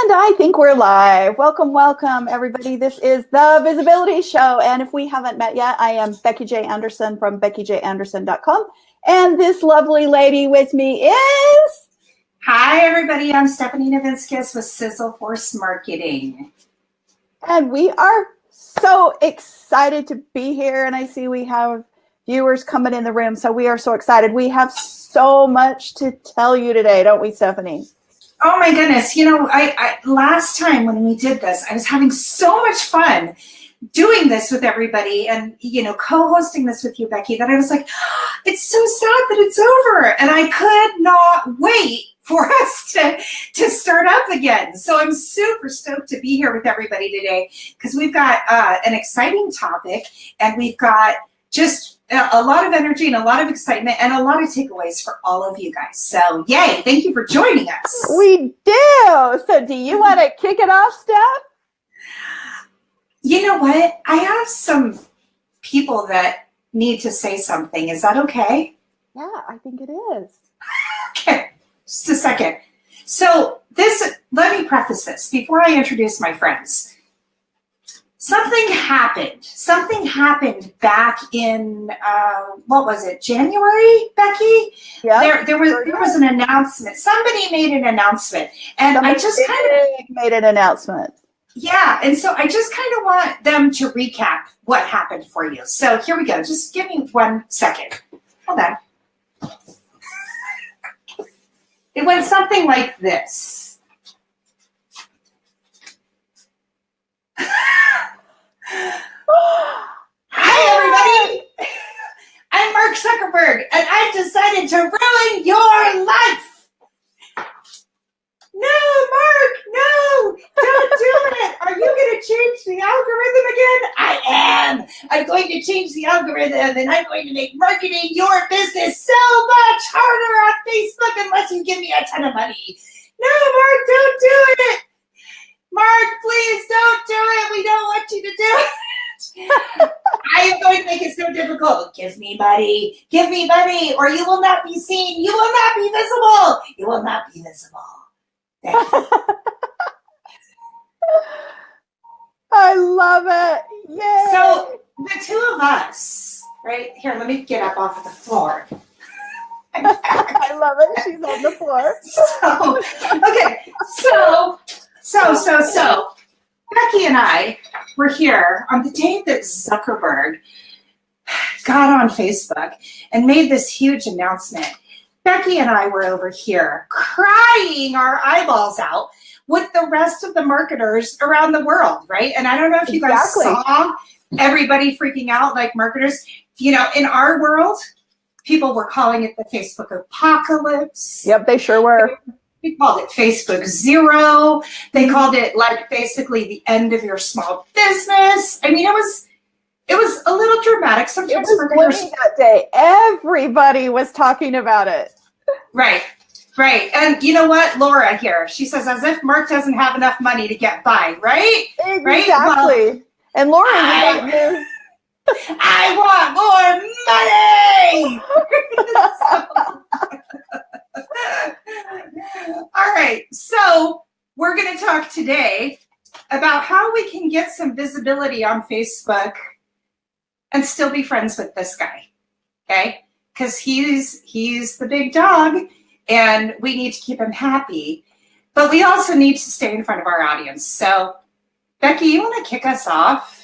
And I think we're live. Welcome, welcome, everybody. This is the Visibility Show. And if we haven't met yet, I am Becky J. Anderson from BeckyJAnderson.com. And this lovely lady with me is... Hi, everybody. I'm Stephanie Nivinskus with Sizzleforce Marketing. And we are so excited to be here. And I see we have viewers coming in the room. So we are so excited. We have so much to tell you today, don't we, Stephanie? Oh my goodness. You know, I last time when we did this, I was having so much fun doing this with everybody and, you know, co-hosting this with you, Becky, that I was like, oh, it's so sad that it's over. And I could not wait for us to start up again. So I'm super stoked to be here with everybody today because we've got an exciting topic and we've got just a lot of energy and a lot of excitement and a lot of takeaways for all of you guys. So yay, thank you for joining us. We do. So do you want to kick it off, Steph? You know what? I have some people that need to say something. Is that okay? Yeah, I think it is. Okay, just a second. So let me preface this before I introduce my friends. Something happened back in, what was it, January, Becky? Yeah. There was an announcement. Somebody made an announcement. And I just kind of made an announcement. Yeah. And so I just kind of want them to recap what happened for you. So here we go. Just give me 1 second. Hold on. It went something like this. Hi, everybody. I'm Mark Zuckerberg, and I've decided to ruin your life. No, Mark, no, don't do it. Are you going to change the algorithm again? I am. I'm going to change the algorithm, and I'm going to make marketing your business so much harder on Facebook unless you give me a ton of money. No, Mark, don't do it. Mark, please don't do it. We don't want you to do it. I am going to make it so difficult. Give me money, or you will not be seen. You will not be visible. You will not be visible. Thank you. I love it. Yay. So the two of us, right here, let me get up off of the floor. I love it. She's on the floor. So Becky and I were here on the day that Zuckerberg got on Facebook and made this huge announcement. Becky and I were over here crying our eyeballs out with the rest of the marketers around the world, right? And I don't know if you guys saw everybody freaking out like marketers. You know, in our world, people were calling it the Facebook apocalypse. Yep, they sure were. They called it Facebook Zero. They called it like basically the end of your small business. I mean, it was a little dramatic. Sometimes it was that day. Everybody was talking about it. Right. And you know what? Laura here, she says, as if Mark doesn't have enough money to get by, right? Exactly. Well, and Laura, I want more money. All right, so we're going to talk today about how we can get some visibility on Facebook and still be friends with this guy, okay? Because he's the big dog, and we need to keep him happy, but we also need to stay in front of our audience. So, Becky, you want to kick us off?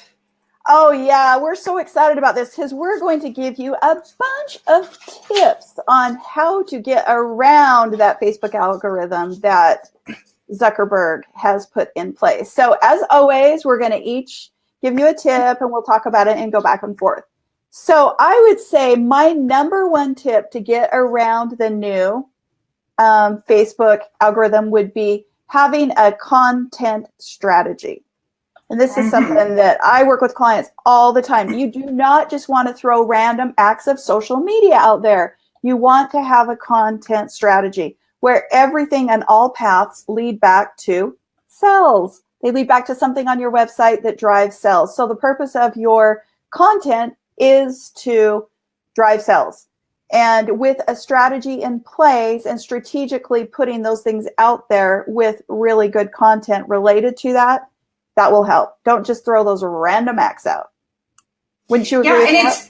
Oh, yeah, we're so excited about this because we're going to give you a bunch of tips on how to get around that Facebook algorithm that Zuckerberg has put in place. So as always, we're going to each give you a tip and we'll talk about it and go back and forth. So I would say my number one tip to get around the new Facebook algorithm would be having a content strategy. And this is something that I work with clients all the time. You do not just want to throw random acts of social media out there. You want to have a content strategy where everything and all paths lead back to sales. They lead back to something on your website that drives sales. So the purpose of your content is to drive sales. And with a strategy in place and strategically putting those things out there with really good content related to that, that will help. Don't just throw those random acts out. Wouldn't you agree with that?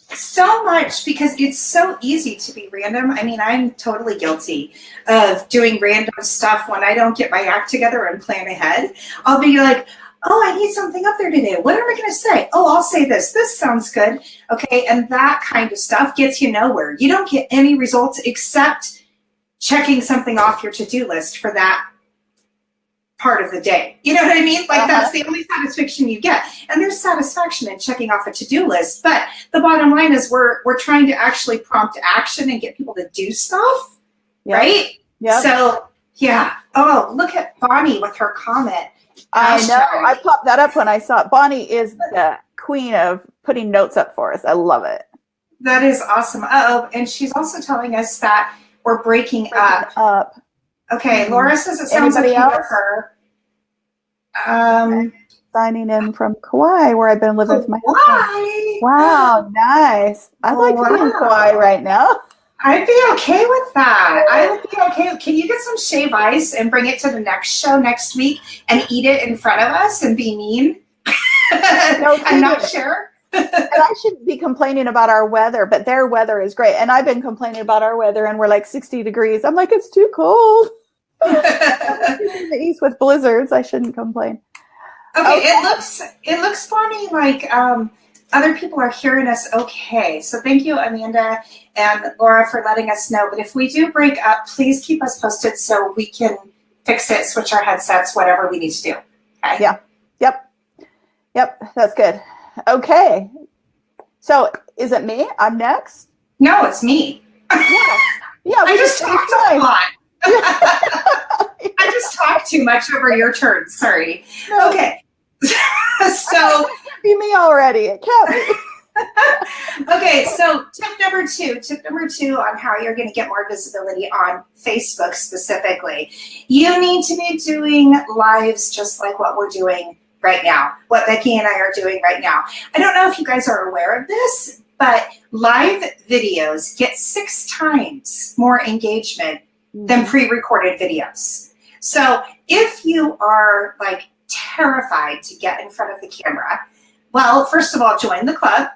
It's so much because it's so easy to be random. I mean, I'm totally guilty of doing random stuff when I don't get my act together and plan ahead. I'll be like, oh, I need something up there today. What am I going to say? Oh, I'll say this. This sounds good. Okay. And that kind of stuff gets you nowhere. You don't get any results except checking something off your to-do list for that part of the day. You know what I mean? Like that's the only satisfaction you get. And there's satisfaction in checking off a to-do list. But the bottom line is we're trying to actually prompt action and get people to do stuff. Yep. Right? Yeah. So yeah. Oh, look at Bonnie with her comment. I know. I popped that up when I saw it. Bonnie is the queen of putting notes up for us. I love it. That is awesome. Oh, and she's also telling us that we're breaking up. Okay, Laura says it sounds like her. Signing in from Kauai, where I've been living with my husband. Wow, nice. I'd like to be in Kauai right now. I'd be okay with that. I would be okay. Can you get some shave ice and bring it to the next show next week and eat it in front of us and be mean? I'm not sure. And I shouldn't be complaining about our weather, but their weather is great. And I've been complaining about our weather, and we're like 60 degrees. I'm like, it's too cold. In the east with blizzards, I shouldn't complain. Okay. It looks funny like other people are hearing us okay. So thank you, Amanda and Laura, for letting us know. But if we do break up, please keep us posted so we can fix it, switch our headsets, whatever we need to do. Okay? Yeah. Yep. That's good. Okay. So is it me? I'm next? No, it's me. Yeah. I just talked a lot. I just talked too much over your turn. Sorry. No. Okay. So it can't be me already. It can't be. Okay, so tip number two on how you're going to get more visibility on Facebook specifically. You need to be doing lives just like what we're doing right now, what Becky and I are doing right now. I don't know if you guys are aware of this, but live videos get 6 times more engagement than pre-recorded videos. So if you are like terrified to get in front of the camera, well, first of all, join the club.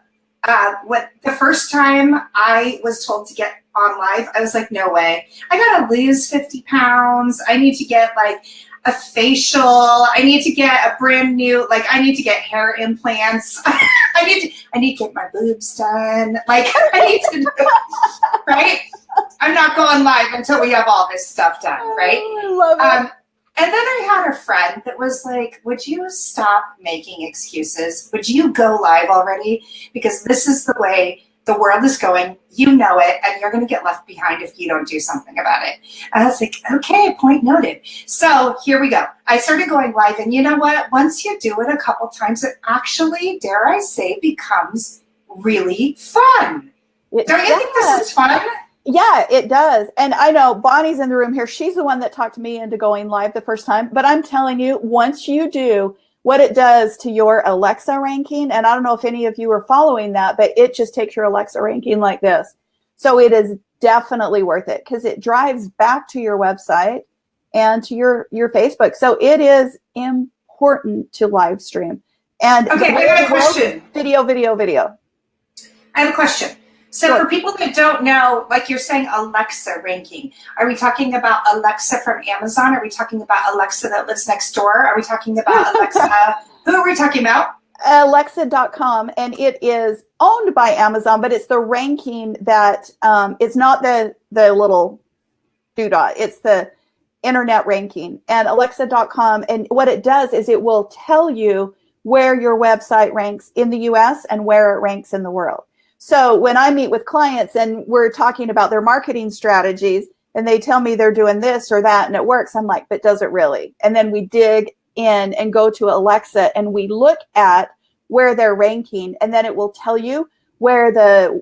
The first time I was told to get on live, I was like, no way. I gotta lose 50 pounds. I need to get like a facial. I need to get a brand new, like I need to get hair implants. I need to get my boobs done. Like I need to, right? I'm not going live until we have all this stuff done, right? I love it. And then I had a friend that was like, would you stop making excuses? Would you go live already? Because this is the way the world is going. You know it, and you're going to get left behind if you don't do something about it. And I was like, okay, point noted. So here we go. I started going live, and you know what? Once you do it a couple times, it actually, dare I say, becomes really fun. Don't you think this is fun? Yeah, it does. And I know Bonnie's in the room here. She's the one that talked me into going live the first time. But I'm telling you, once you do, what it does to your Alexa ranking, and I don't know if any of you are following that, but it just takes your Alexa ranking like this. So it is definitely worth it because it drives back to your website and to your Facebook. So it is important to live stream. And okay, I have a question. Video. I have a question. So for people that don't know, like you're saying Alexa ranking, are we talking about Alexa from Amazon? Are we talking about Alexa that lives next door? Are we talking about Alexa? Who are we talking about? Alexa.com, and it is owned by Amazon, but it's the ranking that it's not the little doodad. It's the internet ranking. And Alexa.com, and what it does is it will tell you where your website ranks in the US and where it ranks in the world. So when I meet with clients and we're talking about their marketing strategies and they tell me they're doing this or that and it works, I'm like, but does it really? And then we dig in and go to Alexa and we look at where they're ranking, and then it will tell you where the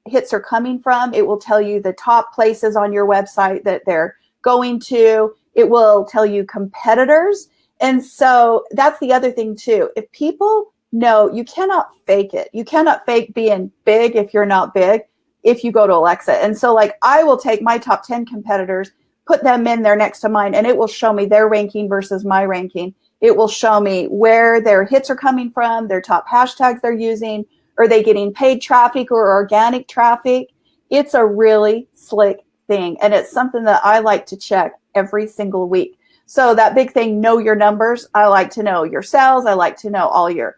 hits are coming from. It will tell you the top places on your website that they're going to. It will tell you competitors. And so that's the other thing too. If people know, you cannot fake it. You cannot fake being big if you're not big. if you go to Alexa. And so like I will take my top 10 competitors, put them in there next to mine, and it will show me their ranking versus my ranking. It will show me where their hits are coming from, their top hashtags they're using. Are they getting paid traffic or organic traffic? It's a really slick thing. And it's something that I like to check every single week. So that big thing, know your numbers. I like to know your sales. I like to know all your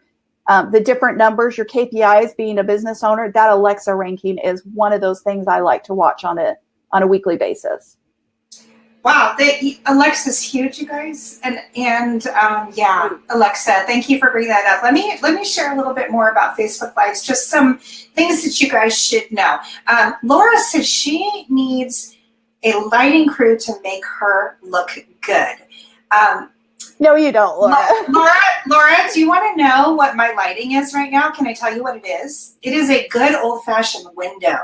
the different numbers, your KPIs. Being a business owner, that Alexa ranking is one of those things I like to watch on a weekly basis. Wow, Alexa's huge, you guys, and yeah, Alexa, thank you for bringing that up. Let me share a little bit more about Facebook Lives, just some things that you guys should know. Laura says she needs a lighting crew to make her look good. No, you don't, Laura. Laura, do you want to know what my lighting is right now? Can I tell you what it is? It is a good old-fashioned window.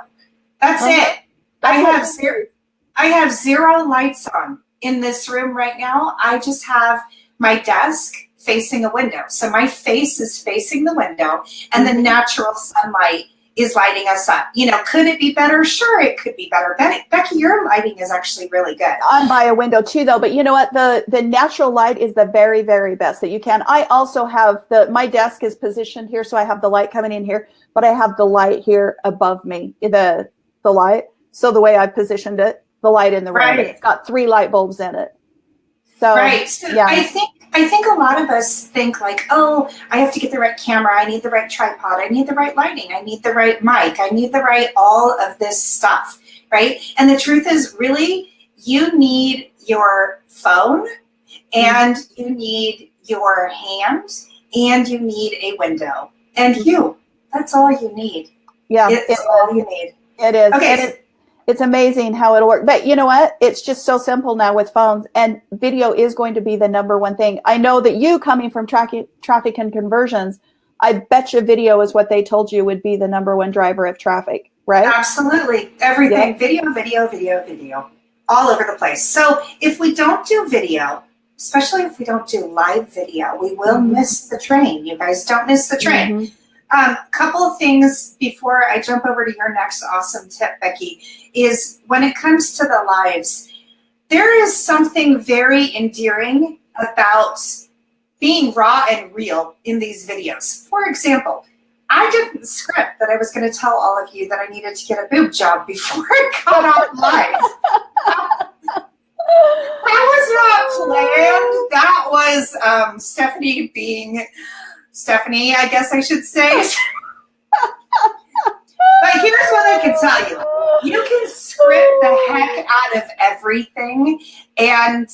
That's it. I have zero lights on in this room right now. I just have my desk facing a window. So my face is facing the window, and the natural sunlight is lighting us up. You know, could it be better? Sure, it could be better. Becky, your lighting is actually really good. I'm by a window too, though. But you know what? The natural light is the very, very best that you can. I also have my desk is positioned here, so I have the light coming in here, but I have the light here above me, the light. So the way I've positioned it, the light in the room, right. It's got 3 light bulbs in it. So, right. So yeah. I think a lot of us think like, oh, I have to get the right camera. I need the right tripod. I need the right lighting. I need the right mic. I need the right all of this stuff, right? And the truth is really you need your phone and you need your hand and you need a window. And that's all you need. Yeah. It's all you need. It is. Okay. It's amazing how it'll work. But you know what? It's just so simple now with phones, and video is going to be the number one thing. I know that you, coming from traffic and conversions, I bet you video is what they told you would be the number one driver of traffic, right? Absolutely. Everything. Yep. Video. All over the place. So if we don't do video, especially if we don't do live video, we will miss the train. You guys don't miss the train. Couple of things before I jump over to your next awesome tip, Becky, is when it comes to the lives, there is something very endearing about being raw and real in these videos. For example, I didn't script that I was going to tell all of you that I needed to get a boob job before I got on live. That was not planned. That was Stephanie being Stephanie, I guess I should say. But here's what I can tell you. You can script the heck out of everything and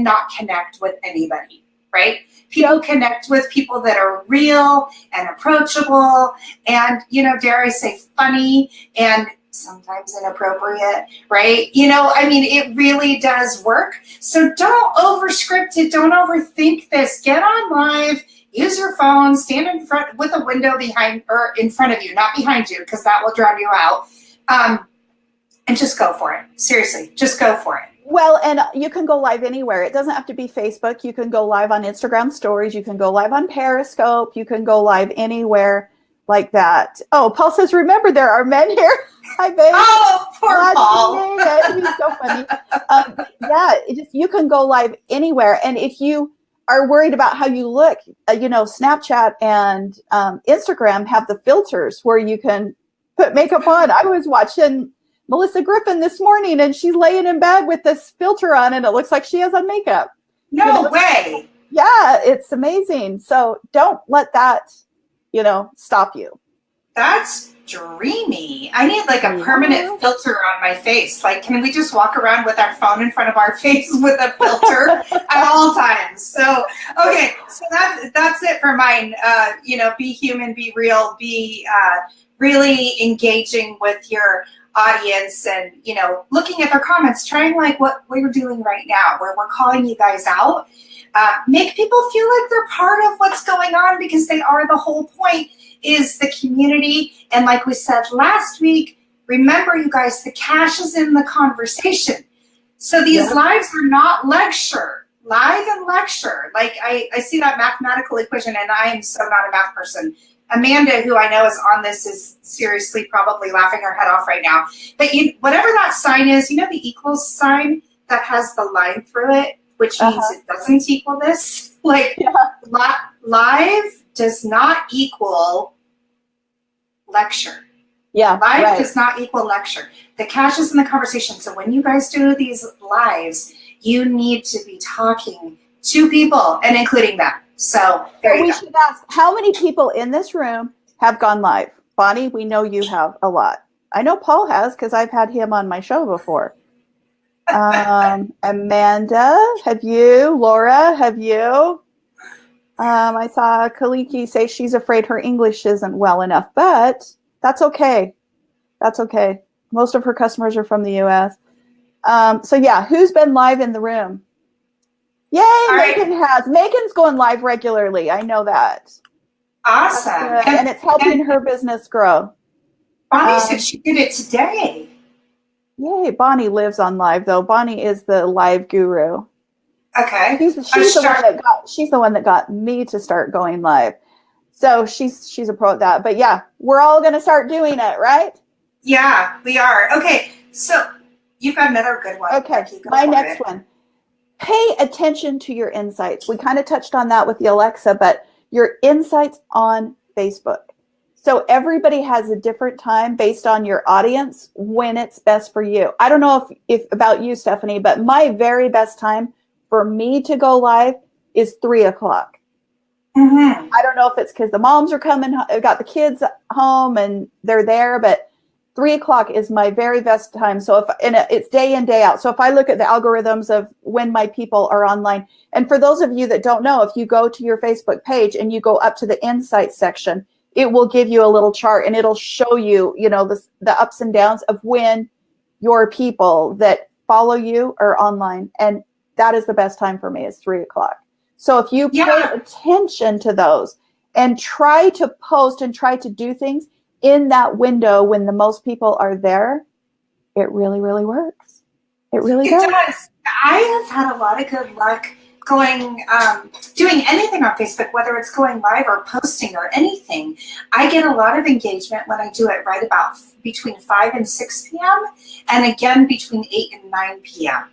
not connect with anybody, right? People connect with people that are real and approachable and, dare I say, funny and sometimes inappropriate, right? I mean, it really does work. So don't overscript it. Don't overthink this. Get on live. Use your phone, stand in front with a window behind or in front of you, not behind you, because that will drown you out. And just go for it. Seriously, just go for it. Well, and you can go live anywhere. It doesn't have to be Facebook. You can go live on Instagram stories. You can go live on Periscope. You can go live anywhere like that. Oh, Paul says, remember, there are men here. Hi, babe. Oh, poor Paul. He's so funny. You can go live anywhere. And if you are worried about how you look, Snapchat and Instagram have the filters where you can put makeup on. I was watching Melissa Griffin this morning and she's laying in bed with this filter on and it looks like she has on makeup. No way. Yeah, it's amazing. So don't let that, stop you. That's dreamy. I need like a permanent filter on my face. Like, can we just walk around with our phone in front of our face with a filter at all times? So, okay. So that's it for mine. Be human, be real, be really engaging with your audience and, looking at their comments, trying like what we're doing right now, where we're calling you guys out. Make people feel like they're part of what's going on because they are. The whole point is the community. And like we said last week, remember, you guys, the cash is in the conversation. So these lives are not lecture. Live and lecture. Like I see that mathematical equation, and I am so not a math person. Amanda, who I know is on this, is seriously probably laughing her head off right now. But whatever that sign is, the equals sign that has the line through it, which means it doesn't equal this. Like, live does not equal lecture. Yeah, live does not equal lecture. The catch is in the conversation. So when you guys do these lives, you need to be talking to people and including them. So there you go. We should ask, how many people in this room have gone live? Bonnie, we know you have a lot. I know Paul has because I've had him on my show before. Amanda, have you? Laura, have you? I saw Kaliki say she's afraid her English isn't well enough, but that's okay. That's okay. Most of her customers are from the U.S. So yeah, who's been live in the room? Yay, Megan has. Megan's going live regularly. I know that. Awesome. And it's helping her business grow. Bonnie said she did it today. Yay, Bonnie lives on live though. Bonnie is the live guru. Okay. She's the one that got me to start going live. So she's a pro at that. But yeah, we're all going to start doing it, right? Yeah, we are. Okay, so you've got another good one. Okay, my next one. Pay attention to your insights. We kind of touched on that with the Alexa, but your insights on Facebook. So everybody has a different time based on your audience when it's best for you. I don't know if about you, Stephanie, but my very best time for me to go live is 3 o'clock. Mm-hmm. I don't know if it's because the moms are coming, got the kids home and they're there, but 3 o'clock is my very best time. So it's day in, day out. So if I look at the algorithms of when my people are online, and for those of you that don't know, if you go to your Facebook page and you go up to the insights section, it will give you a little chart and it'll show you, the ups and downs of when your people that follow you are online. And that is the best time for me is 3 o'clock. So if you pay attention to those and try to post and try to do things in that window when the most people are there, it really, really works. It really does. It does. I have had a lot of good luck doing anything on Facebook, whether it's going live or posting or anything. I get a lot of engagement when I do it right about between 5 and 6 p.m. and again between 8 and 9 p.m.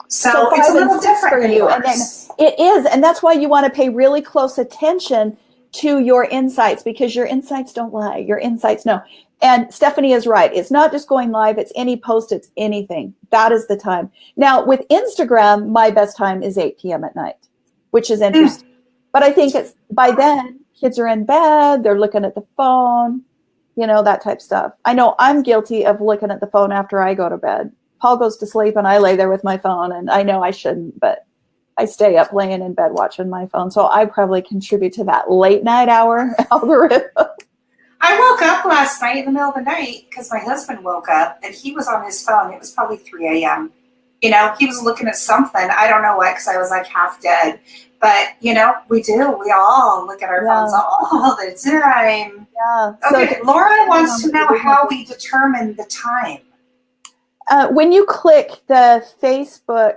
So it's a little different for you. And then it is. And that's why you want to pay really close attention to your insights, because your insights don't lie. Your insights know. And Stephanie is right. It's not just going live. It's any post. It's anything. That is the time. Now, with Instagram, my best time is 8 p.m. at night, which is interesting. But I think it's by then, kids are in bed. They're looking at the phone, that type of stuff. I know I'm guilty of looking at the phone after I go to bed. Paul goes to sleep and I lay there with my phone, and I know I shouldn't, but I stay up laying in bed watching my phone. So I probably contribute to that late night hour algorithm. I woke up last night in the middle of the night because my husband woke up and he was on his phone. It was probably 3 a.m. He was looking at something. I don't know what, because I was like half dead. But, we do. We all look at our phones all the time. Yeah. Okay, so, Laura wants to know how we determine the time. When you click the Facebook,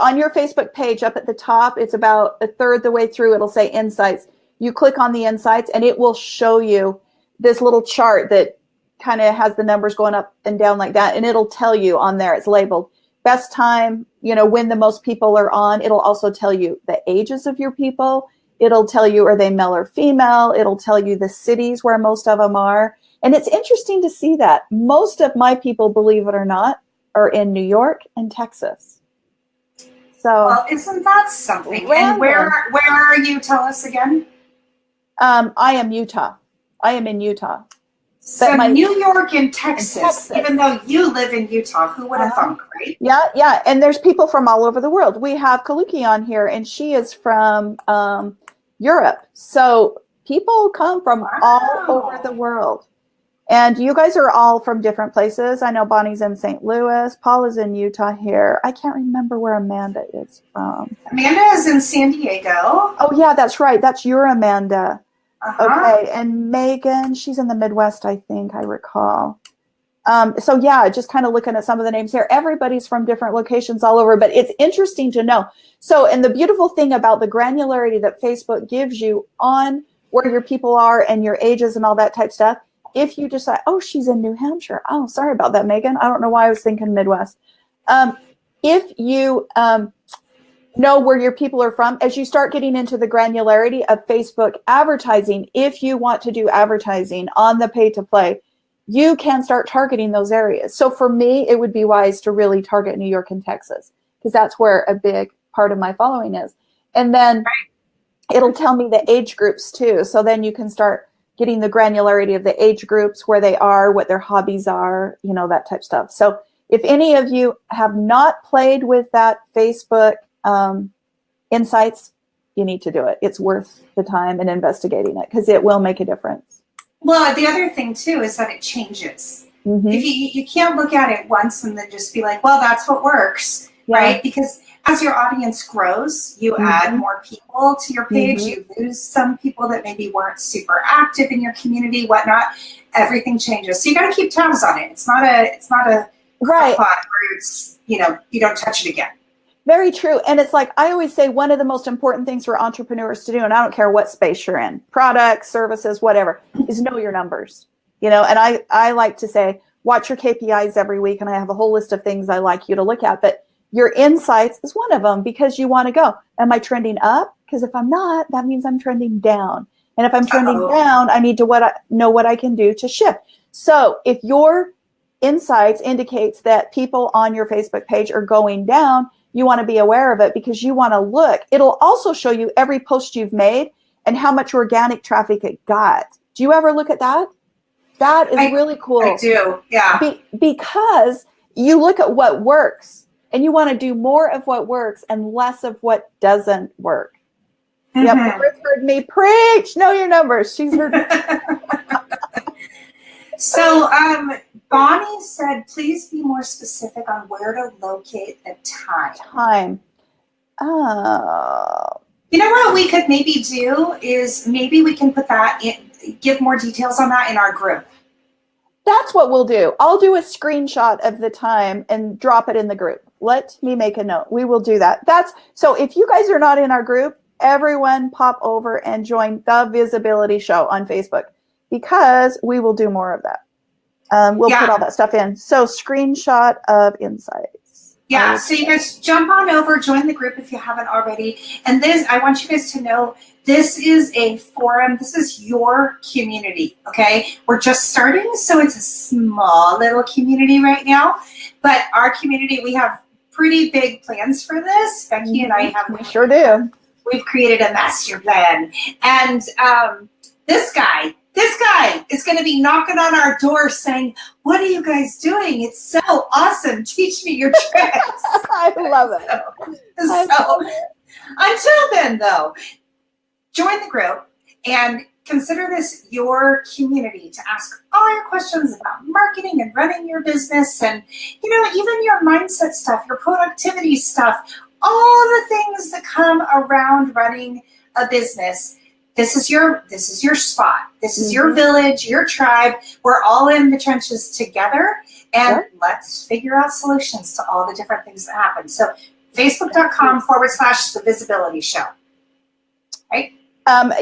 on your Facebook page up at the top, it's about a third the way through, it'll say Insights. You click on the Insights and it will show you this little chart that kind of has the numbers going up and down like that. And it'll tell you on there, it's labeled best time, when the most people are on. It'll also tell you the ages of your people. It'll tell you, are they male or female? It'll tell you the cities where most of them are. And it's interesting to see that. Most of my people, believe it or not, are in New York and Texas. So, well, isn't that something? Random. And where are you? Tell us again. I am Utah. I am in Utah. So New York and Texas, even though you live in Utah, who would have thunk, right? Yeah. And there's people from all over the world. We have Kaliki on here, and she is from Europe. So people come from all over the world. And you guys are all from different places. I know Bonnie's in St. Louis. Paul is in Utah here. I can't remember where Amanda is from. Amanda is in San Diego. Oh, yeah, that's right. That's your Amanda. Okay. And Megan, she's in the Midwest, I think, I recall. So, yeah, just kind of looking at some of the names here. Everybody's from different locations all over, but it's interesting to know. So, and the beautiful thing about the granularity that Facebook gives you on where your people are and your ages and all that type stuff. If you decide, oh, she's in New Hampshire. Oh, sorry about that, Megan. I don't know why I was thinking Midwest. If you know where your people are from, as you start getting into the granularity of Facebook advertising, if you want to do advertising on the pay to play, you can start targeting those areas. So for me, it would be wise to really target New York and Texas, because that's where a big part of my following is. And then it'll tell me the age groups too. So then you can start getting the granularity of the age groups, where they are, what their hobbies are, you know, that type of stuff. So if any of you have not played with that Facebook insights, you need to do it. It's worth the time and investigating it, because it will make a difference. Well, the other thing too is that it changes. Mm-hmm. If you can't look at it once and then just be like, well, that's what works, right? Because as your audience grows, you add more people to your page. You lose some people that maybe weren't super active in your community, whatnot. Everything changes, so you got to keep tabs on it. It's not a right pot where it's, you know, you don't touch it again. Very true. And it's like I always say, one of the most important things for entrepreneurs to do, and I don't care what space you're in, products, services, whatever, is know your numbers. You know, and I like to say, watch your KPIs every week, and I have a whole list of things I like you to look at. But your insights is one of them, because you want to go, am I trending up? Because if I'm not, that means I'm trending down. And if I'm trending down, I need to know what I can do to shift. So if your insights indicates that people on your Facebook page are going down, you want to be aware of it, because you want to look. It'll also show you every post you've made and how much organic traffic it got. Do you ever look at that? That is really cool. I do, yeah. Because you look at what works, and you want to do more of what works and less of what doesn't work. Yep, Laura's heard me preach. Know your numbers. She's heard me. So Bonnie said, please be more specific on where to locate the time. Oh. You know what we could maybe do is maybe we can put that in, give more details on that in our group. That's what we'll do. I'll do a screenshot of the time and drop it in the group. Let me make a note. We will do that. So if you guys are not in our group, everyone pop over and join the Visibility Show on Facebook, because we will do more of that. We'll put all that stuff in. So screenshot of insights. Yeah, so you guys jump on over, join the group if you haven't already. And this, I want you guys to know, this is a forum. This is your community, okay? We're just starting, so it's a small little community right now. But our community, we have pretty big plans for this. Becky and I have. We sure do. We've created a master plan. And this guy is going to be knocking on our door saying, what are you guys doing? It's so awesome. Teach me your tricks. I love it. So until then, though, join the group and consider this your community to ask all your questions about marketing and running your business, and, you know, even your mindset stuff, your productivity stuff, all the things that come around running a business. This is your spot. This is your village, your tribe. We're all in the trenches together, and let's figure out solutions to all the different things that happen. So facebook.com/the Visibility Show. Right?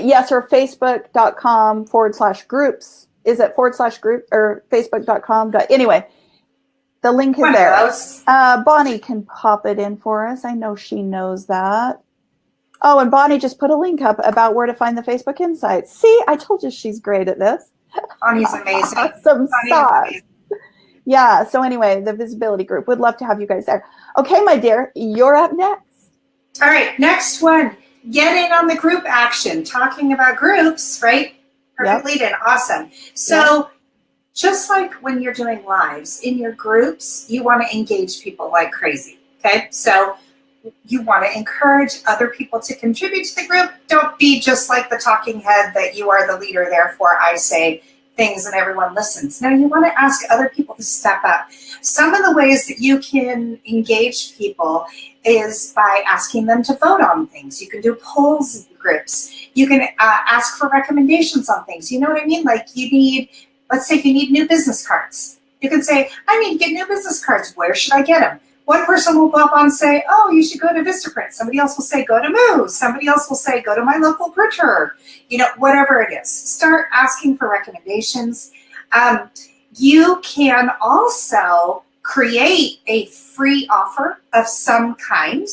Yes, or facebook.com/groups. Is it /group or facebook.com? Anyway, the link is there. Bonnie can pop it in for us. I know she knows that. Oh, and Bonnie just put a link up about where to find the Facebook Insights. See, I told you she's great at this. Bonnie's amazing. Awesome sauce. Yeah, so anyway, the Visibility Group. Would love to have you guys there. Okay, my dear, you're up next. All right, next one. Get in on the group action. Talking about groups, right? Perfectly done. Awesome. So just like when you're doing lives, in your groups, you want to engage people like crazy, okay? So you want to encourage other people to contribute to the group. Don't be just like the talking head that you are the leader, therefore I say things and everyone listens. No, you want to ask other people to step up. Some of the ways that you can engage people is by asking them to vote on things. You can do polls in groups. You can ask for recommendations on things. You know what I mean? Like let's say you need new business cards. You can say, I need to get new business cards. Where should I get them? one person will pop on and say, oh, you should go to Vistaprint. Somebody else will say, go to Moose. Somebody else will say, go to my local printer. Whatever it is. Start asking for recommendations. You can also create a free offer of some kind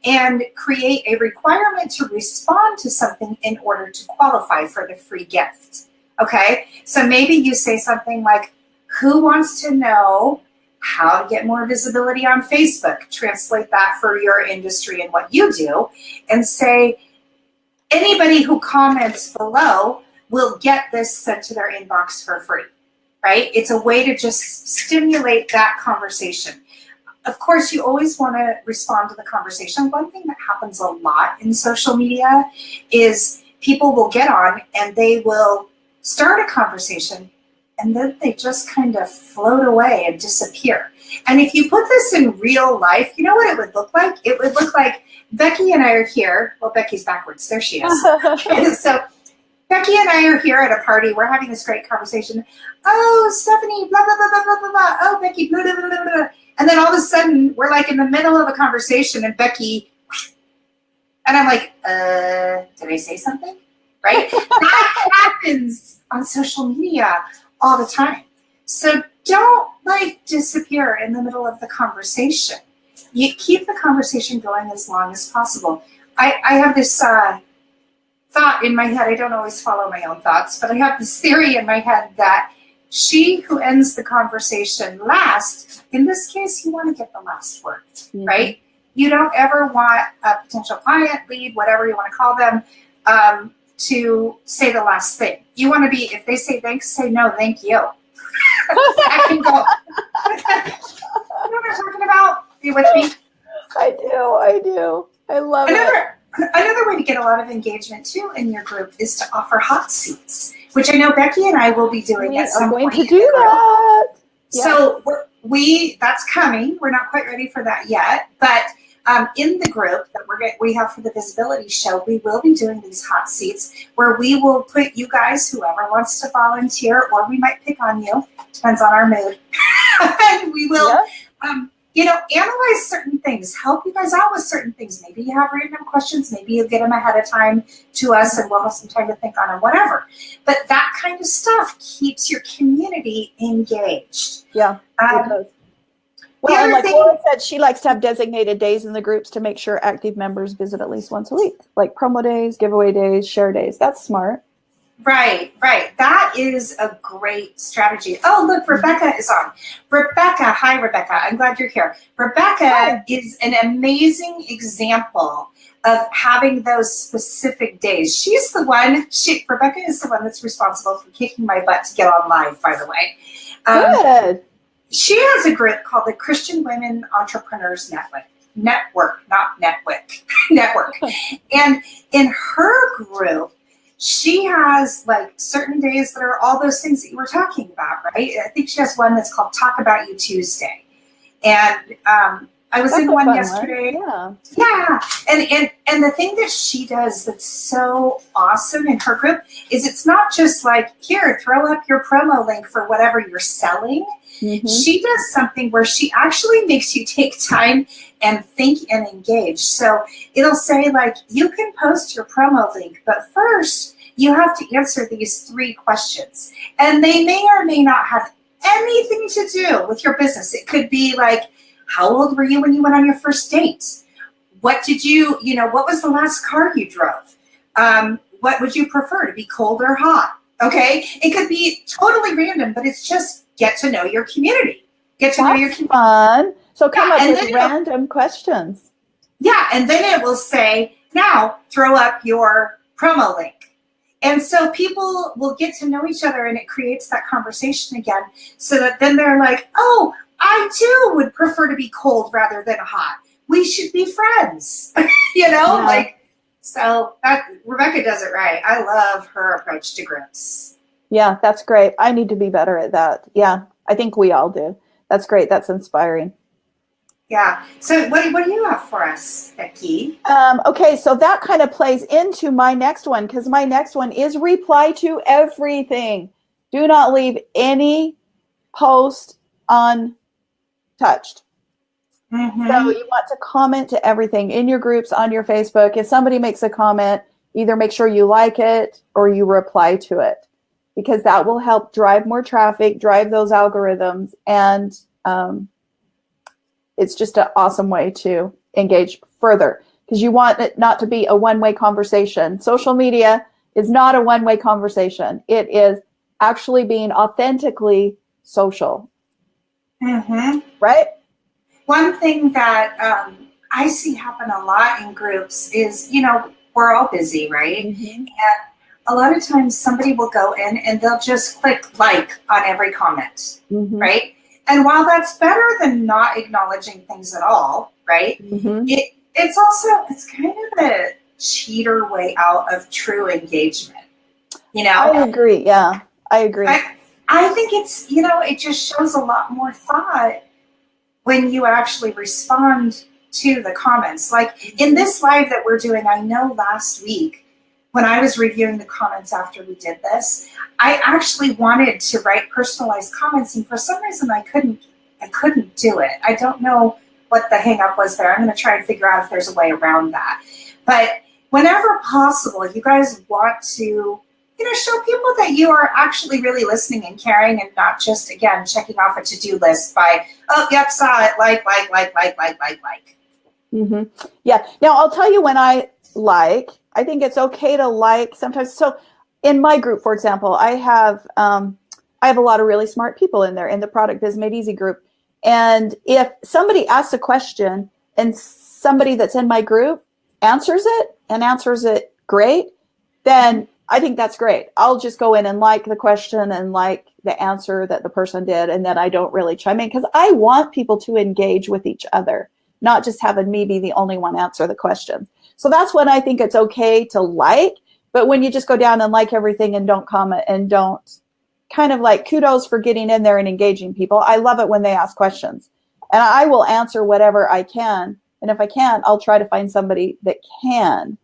and create a requirement to respond to something in order to qualify for the free gift. Okay? So maybe you say something like, who wants to know how to get more visibility on Facebook? Translate that for your industry and what you do, and say, anybody who comments below will get this sent to their inbox for free, right? It's a way to just stimulate that conversation. Of course, you always want to respond to the conversation. One thing that happens a lot in social media is people will get on and they will start a conversation and then they just kind of float away and disappear. And if you put this in real life, you know what it would look like? It would look like Becky and I are here. Well, Becky's backwards. There she is. So Becky and I are here at a party. We're having this great conversation. Oh, Stephanie, blah, blah, blah, blah, blah, blah, blah. Oh, Becky, blah, blah, blah, blah, blah. And then all of a sudden, we're like in the middle of a conversation and Becky, and I'm like, did I say something? Right? That happens on social media all the time. So don't disappear in the middle of the conversation. You keep the conversation going as long as possible. I have this thought in my head. I don't always follow my own thoughts, but I have this theory in my head that she who ends the conversation last, in this case, you want to get the last word, right? You don't ever want a potential client, lead, whatever you want to call them, to say the last thing. You want to be, if they say thanks, say no, thank you. I can go. You know what I'm talking about? Are you with me? I do. I love it. Another way to get a lot of engagement too in your group is to offer hot seats, which I know Becky and I will be doing at some point. We are going to do that. Yeah. So that's coming. We're not quite ready for that yet, but in the group that we have for the visibility show, we will be doing these hot seats where we will put you guys, whoever wants to volunteer, or we might pick on you, depends on our mood. And we will, analyze certain things, help you guys out with certain things. Maybe you have random questions, maybe you get them ahead of time to us and we'll have some time to think on them, whatever. But that kind of stuff keeps your community engaged. Yeah, it does. Well, and like Laura said, she likes to have designated days in the groups to make sure active members visit at least once a week, like promo days, giveaway days, share days. That's smart. Right. That is a great strategy. Oh, look, Rebecca is on. Rebecca, hi, Rebecca. I'm glad you're here. Rebecca is an amazing example of having those specific days. Rebecca is the one that's responsible for kicking my butt to get on live, by the way. Good. She has a group called the Christian Women Entrepreneurs Network. And in her group, she has certain days that are all those things that you were talking about, right? I think she has one that's called Talk About You Tuesday. And I was in one yesterday. Yeah. And the thing that she does that's so awesome in her group is it's not just here, throw up your promo link for whatever you're selling. Mm-hmm. She does something where she actually makes you take time and think and engage. So it'll say you can post your promo link, but first you have to answer these 3 questions. And they may or may not have anything to do with your business. It could be how old were you when you went on your first date? What did what was the last car you drove? What would you prefer, to be cold or hot? Okay. It could be totally random, but it's just get to know your community. Get to know your community. Fun. So come up with random questions. Yeah. And then it will say, now throw up your promo link. And so people will get to know each other and it creates that conversation again. So that then they're like, oh, I too would prefer to be cold rather than hot. We should be friends. So Rebecca does it right. I love her approach to groups. Yeah, that's great. I need to be better at that. Yeah, I think we all do. That's great. That's inspiring. Yeah. So what do you have for us, Becky? Okay, so that kind of plays into my next one, because my next one is reply to everything. Do not leave any post untouched. Mm-hmm. So you want to comment to everything in your groups, on your Facebook. If somebody makes a comment, either make sure you like it or you reply to it, because that will help drive more traffic, drive those algorithms. And it's just an awesome way to engage further, because you want it not to be a one-way conversation. Social media is not a one-way conversation. It is actually being authentically social. Mm-hmm. Right? One thing that I see happen a lot in groups is, we're all busy, right? Mm-hmm. And a lot of times somebody will go in and they'll just click like on every comment, Mm-hmm. right? And while that's better than not acknowledging things at all, right? Mm-hmm. It's kind of a cheater way out of true engagement. I agree. Yeah, I agree. I think it just shows a lot more thought when you actually respond to the comments. Like in this live that we're doing, I know last week when I was reviewing the comments after we did this, I actually wanted to write personalized comments, and for some reason I couldn't do it. I don't know what the hang up was there. I'm going to try and figure out if there's a way around that. But whenever possible, you guys want to show people that you are actually really listening and caring, and not just, again, checking off a to-do list by, oh, yep, saw it, like. Mm-hmm. Yeah. Now, I'll tell you when I think it's okay to like sometimes. So in my group, for example, I have a lot of really smart people in there in the Product Biz Made Easy group. And if somebody asks a question and somebody that's in my group answers it great, then I think that's great. I'll just go in and like the question and like the answer that the person did, and then I don't really chime in, because I want people to engage with each other, not just having me be the only one answer the question. So that's when I think it's okay to like. But when you just go down and like everything and don't comment and don't kind of like, kudos for getting in there and engaging people. I love it when they ask questions, and I will answer whatever I can. And if I can't, I'll try to find somebody that can.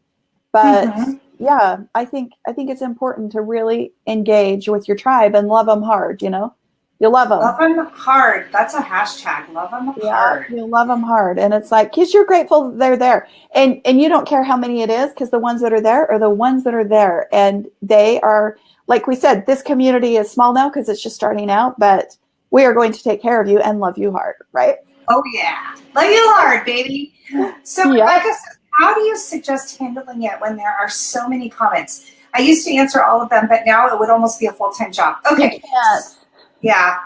But yeah, I think it's important to really engage with your tribe and love them hard. You love them. Love them hard. That's a hashtag. Love them hard. You love them hard, and it's like, because you're grateful they're there, and you don't care how many it is, because the ones that are there are the ones that are there, and they are, like we said, this community is small now because it's just starting out, but we are going to take care of you and love you hard, right? Oh yeah, love you hard, baby. So Rebecca says, how do you suggest handling it when there are so many comments? I used to answer all of them, but now it would almost be a full-time job. Okay. Yeah.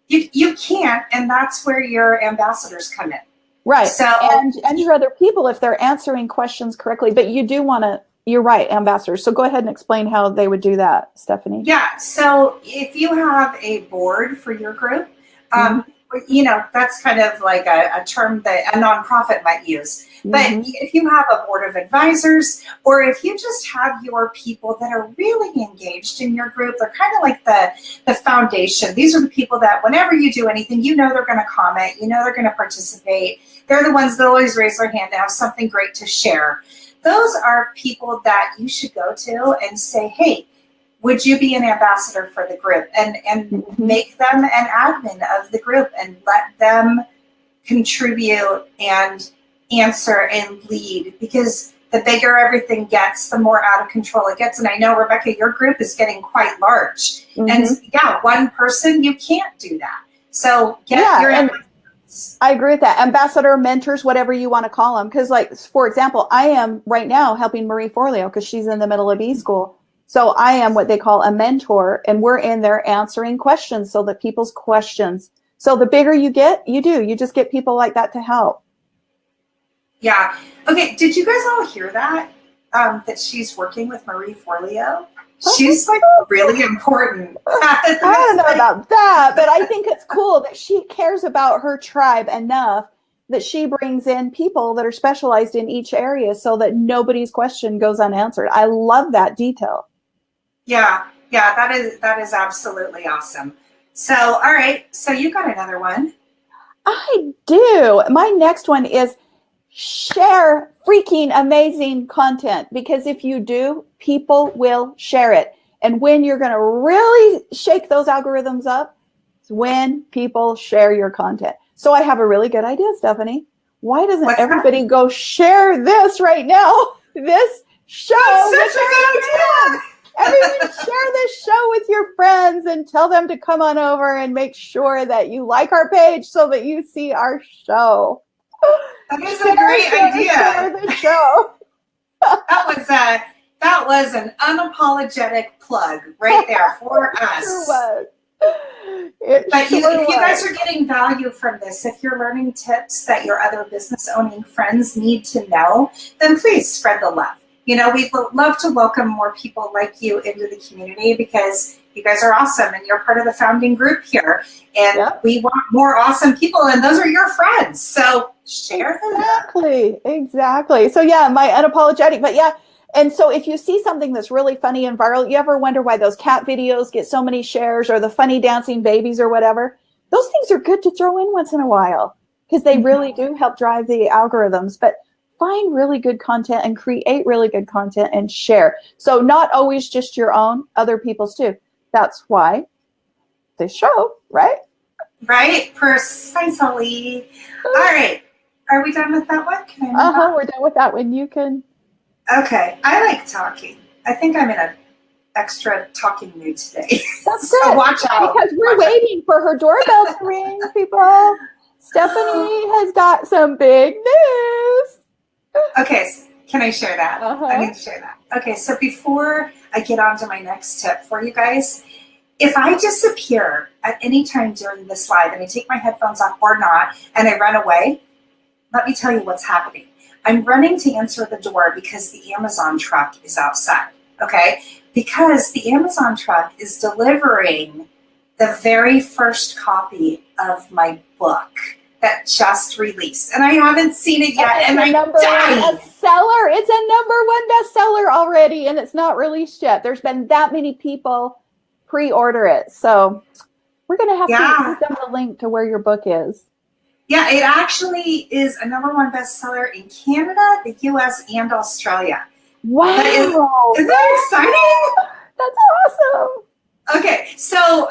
You can't, and that's where your ambassadors come in. Right. So and your other people, if they're answering questions correctly, but you do want to, you're right, ambassadors. So go ahead and explain how they would do that, Stephanie. Yeah. So if you have a board for your group, that's kind of like a term that a nonprofit might use. But if you have a board of advisors, or if you just have your people that are really engaged in your group, they're kind of like the foundation. These are the people that whenever you do anything, they're going to comment, they're going to participate. They're the ones that always raise their hand to have something great to share. Those are people that you should go to and say, hey, would you be an ambassador for the group, and make them an admin of the group and let them contribute and answer and lead, because the bigger everything gets, the more out of control it gets. And I know, Rebecca, your group is getting quite large. And one person, you can't do that. So get your ambassadors. I agree with that. Ambassador, mentors, whatever you want to call them. Because, like, for example, I am right now helping Marie Forleo because she's in the middle of e-school. So I am what they call a mentor, and we're in there answering questions, so that people's questions. So the bigger you get, you just get people like that to help. Yeah. Okay. Did you guys all hear that? That she's working with Marie Forleo? She's like really important. I don't know about that, but I think it's cool that she cares about her tribe enough that she brings in people that are specialized in each area so that nobody's question goes unanswered. I love that detail. Yeah, that is absolutely awesome. So, all right, so you got another one. I do. My next one is share freaking amazing content, because if you do, people will share it. And when you're going to really shake those algorithms up, is when people share your content. So I have a really good idea, Stephanie. Why doesn't What's everybody go share this right now? This show. That's such a good idea. Everyone share this show with your friends and tell them to come on over and make sure that you like our page so that you see our show. That is a great idea. Share the show. That was an unapologetic plug right there for us. But if you guys are getting value from this, if you're learning tips that your other business owning friends need to know, then please spread the love. We'd love to welcome more people like you into the community because you guys are awesome and you're part of the founding group here. And we want more awesome people, and those are your friends. So share them. Exactly. So yeah, my unapologetic, but yeah. And so if you see something that's really funny and viral, you ever wonder why those cat videos get so many shares or the funny dancing babies or whatever? Those things are good to throw in once in a while because they really do help drive the algorithms. But find really good content and create really good content and share. So not always just your own, other people's too. That's why this show, right? Right, precisely. All right, are we done with that one? Can I move on? We're done with that one. You can. Okay, I like talking. I think I'm in an extra talking mood today. That's so good. Watch out. Because we're waiting for her doorbell to ring, people. Stephanie has got some big news. Okay, so can I share that? I need to share that. Okay, so before I get on to my next tip for you guys, if I disappear at any time during this live and I take my headphones off or not and I run away, let me tell you what's happening. I'm running to answer the door because the Amazon truck is outside, okay? Because the Amazon truck is delivering the very first copy of my book that just released. And I haven't seen it yet, and I'm dying. Bestseller. It's a #1 bestseller already, and it's not released yet. There's been that many people pre-order it. So we're going to have to give them the link to where your book is. Yeah, it actually is a #1 bestseller in Canada, the US, and Australia. Wow. Isn't that exciting? That's awesome. Okay, so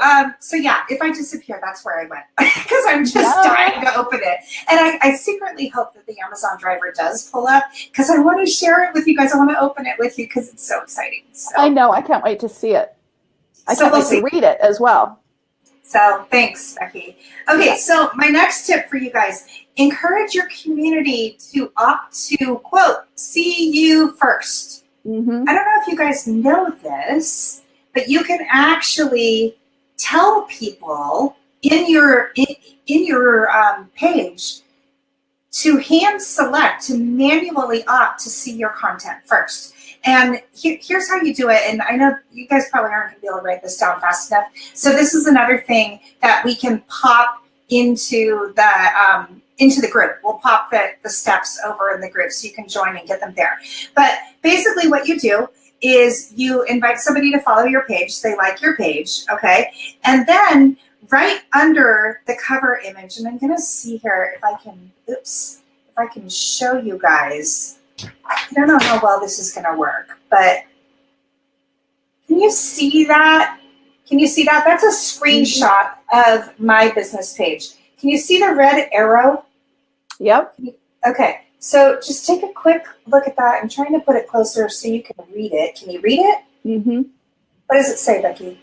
yeah, if I disappear, that's where I went because I'm just dying to open it. And I secretly hope that the Amazon driver does pull up because I want to share it with you guys. I want to open it with you because it's so exciting. So. I know. I can't wait to see it. I can't wait to read it as well. So thanks, Becky. Okay, so my next tip for you guys, encourage your community to opt to, quote, see you first. Mm-hmm. I don't know if you guys know this, but you can actually tell people in your page to hand select, to manually opt to see your content first. And here's how you do it. And I know you guys probably aren't going to be able to write this down fast enough. So this is another thing that we can pop into the group. We'll pop the steps over in the group so you can join and get them there. But basically what you do is you invite somebody to follow your page. They like your page, okay? And then right under the cover image, and I'm going to see here if I can show you guys. I don't know how well this is going to work, but can you see that? Can you see that? That's a screenshot of my business page. Can you see the red arrow? Yep. Okay, so just take a quick look at that. I'm trying to put it closer so you can read it. Can you read it? Mm-hmm. What does it say, Becky?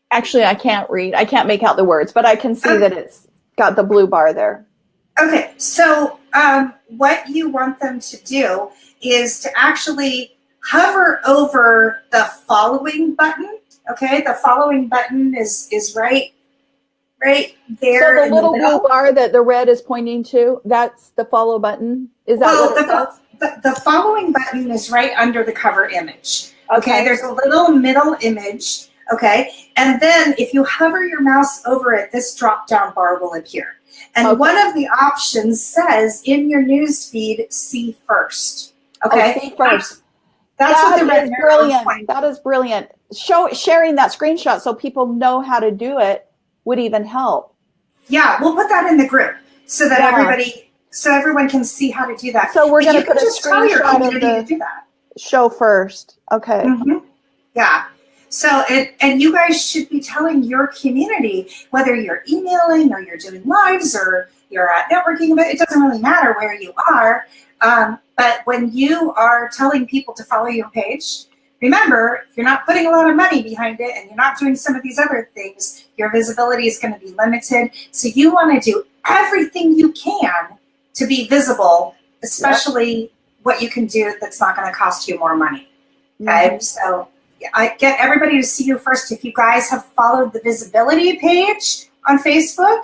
Actually, I can't read. I can't make out the words, but I can see that it's got the blue bar there. Okay, so what you want them to do is to actually hover over the following button. Okay, the following button is right there. So the little blue bar that the red is pointing to, that's the follow button? Is that what it says? The following button is right under the cover image. Okay, there's a little middle image. Okay, and then if you hover your mouse over it, this drop-down bar will appear. And one of the options says in your news feed, see first. Okay, see first. That's what the red arrow is pointing. That is brilliant. Sharing that screenshot so people know how to do it would even help. Yeah, we'll put that in the group so that everyone can see how to do that. So we're going to put a screenshot of the show first. Okay. Mm-hmm. Yeah. So, and you guys should be telling your community, whether you're emailing or you're doing lives or you're at networking, but it doesn't really matter where you are. But when you are telling people to follow your page, remember, if you're not putting a lot of money behind it and you're not doing some of these other things, your visibility is going to be limited. So you want to do everything you can to be visible, especially what you can do that's not going to cost you more money. Okay, so I get everybody to see you first. If you guys have followed the visibility page on Facebook,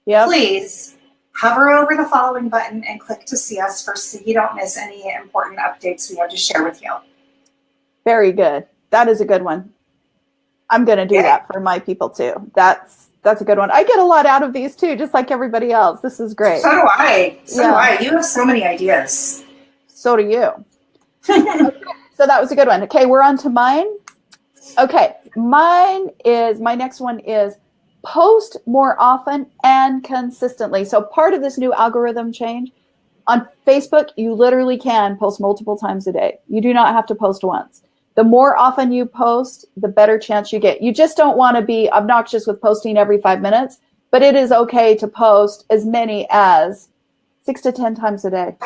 please hover over the following button and click to see us first so you don't miss any important updates we have to share with you. Very good. That is a good one. I'm going to do that for my people too. That's a good one. I get a lot out of these too, just like everybody else. This is great. So do I. So do I. You have so many ideas. So do you. Okay, so that was a good one. Okay, we're on to mine. Okay, my next one is post more often and consistently. So part of this new algorithm change on Facebook, you literally can post multiple times a day. You do not have to post once. The more often you post, the better chance you get. You just don't want to be obnoxious with posting every 5 minutes, but it is okay to post as many as 6 to 10 times a day.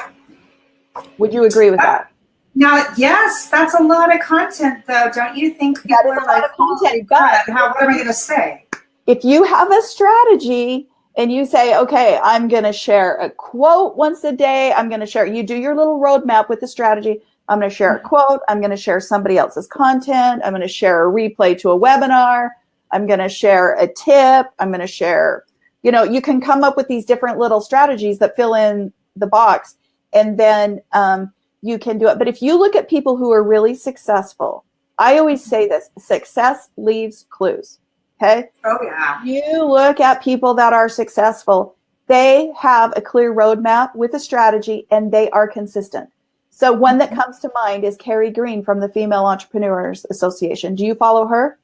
Would you agree with that? Now, yes, that's a lot of content, though. Don't you think people That is are like, a lot of content, what am I going to say? If you have a strategy and you say, okay, I'm going to share a quote once a day, you do your little roadmap with the strategy. I'm going to share a quote. I'm going to share somebody else's content. I'm going to share a replay to a webinar. I'm going to share a tip. I'm going to share, you can come up with these different little strategies that fill in the box, and then you can do it. But if you look at people who are really successful, I always say this, success leaves clues. Okay. Oh, yeah. You look at people that are successful, they have a clear roadmap with a strategy and they are consistent. So one that comes to mind is Carrie Green from the Female Entrepreneurs Association. Do you follow her?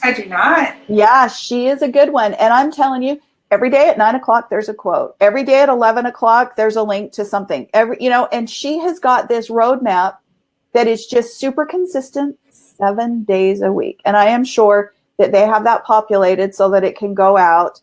I do not. Yeah, she is a good one. And I'm telling you, every day at 9 o'clock, there's a quote. Every day at 11 o'clock, there's a link to something. And she has got this roadmap that is just super consistent 7 days a week. And I am sure that they have that populated so that it can go out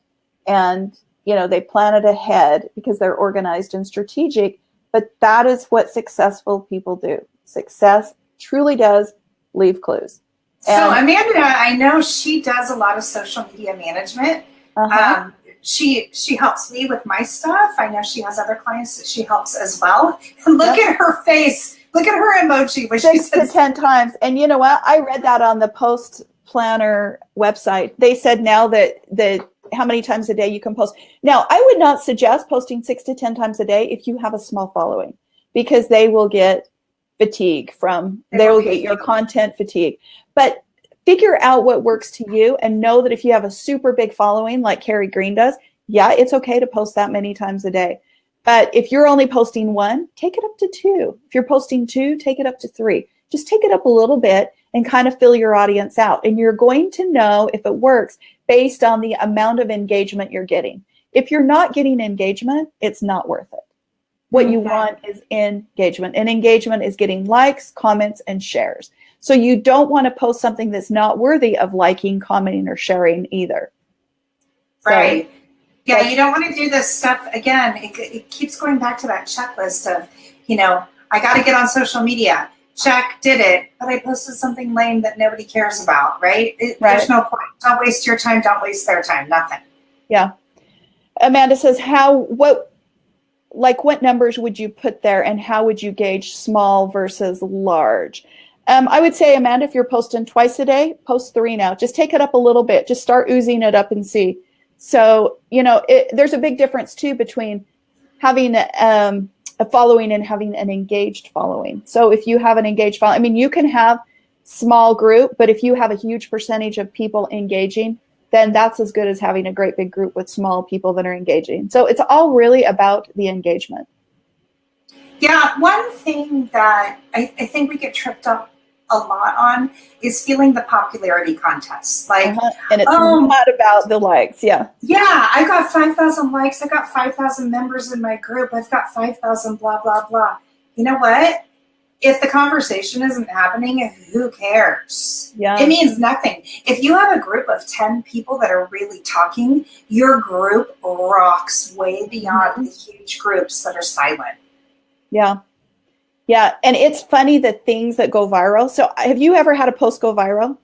and, they plan it ahead because they're organized and strategic. But that is what successful people do. Success truly does leave clues. So Amanda, I know she does a lot of social media management. She helps me with my stuff. I know she has other clients that she helps as well. And look at her face. Look at her emoji. When 6 to 10 times. And you know what? I read that on the Post Planner website. They said now that how many times a day you can post. Now, I would not suggest posting 6 to 10 times a day if you have a small following, because they will get fatigue they will get your content fatigue. But figure out what works to you and know that if you have a super big following like Carrie Green does, it's okay to post that many times a day. But if you're only posting 1, take it up to 2. If you're posting 2, take it up to 3. Just take it up a little bit and kind of fill your audience out. And you're going to know if it works based on the amount of engagement you're getting. If you're not getting engagement, it's not worth it. What you want is engagement. And engagement is getting likes, comments, and shares. So you don't want to post something that's not worthy of liking, commenting, or sharing either. Right. Yeah, you don't want to do this stuff again. It keeps going back to that checklist of, I got to get on social media. Check, did it, but I posted something lame that nobody cares about, right? There's no point. Don't waste your time. Don't waste their time. Nothing. Yeah. Amanda says, what numbers would you put there, and how would you gauge small versus large? I would say, Amanda, if you're posting twice a day, post 3 now. Just take it up a little bit. Just start oozing it up and see. So, there's a big difference too between having a following and having an engaged following. So if you have an engaged following, you can have small group, but if you have a huge percentage of people engaging, then that's as good as having a great big group with small people that are engaging. So it's all really about the engagement. Yeah, one thing that I think we get tripped up a lot on is feeling the popularity contest. Like, and it's not about the likes. Yeah, I got 5,000 likes. I got 5,000 members in my group. I've got 5,000 blah, blah, blah. You know what? if the conversation isn't happening, who cares? Yeah. It means nothing. If you have a group of 10 people that are really talking, your group rocks way beyond the huge groups that are silent. Yeah. Yeah. And it's funny the things that go viral. So have you ever had a post go viral?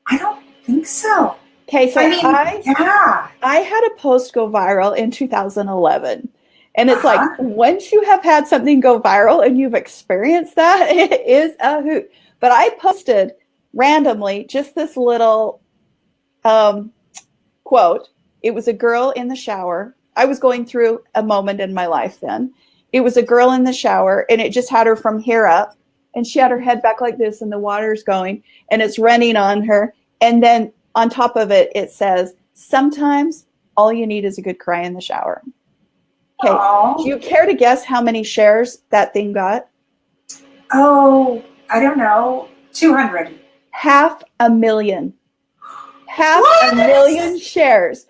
I don't think so. Okay. So yeah. I had a post go viral in 2011. And it's like, once you have had something go viral and you've experienced that, it is a hoot. But I posted randomly just this little quote. It was a girl in the shower. I was going through a moment in my life then. It was a girl in the shower, and it just had her from here up. And she had her head back like this, and the water's going, and it's running on her. And then on top of it, it says, sometimes all you need is a good cry in the shower. Okay, do you care to guess how many shares that thing got? Oh, I don't know. 200. 500,000. 500,000 shares.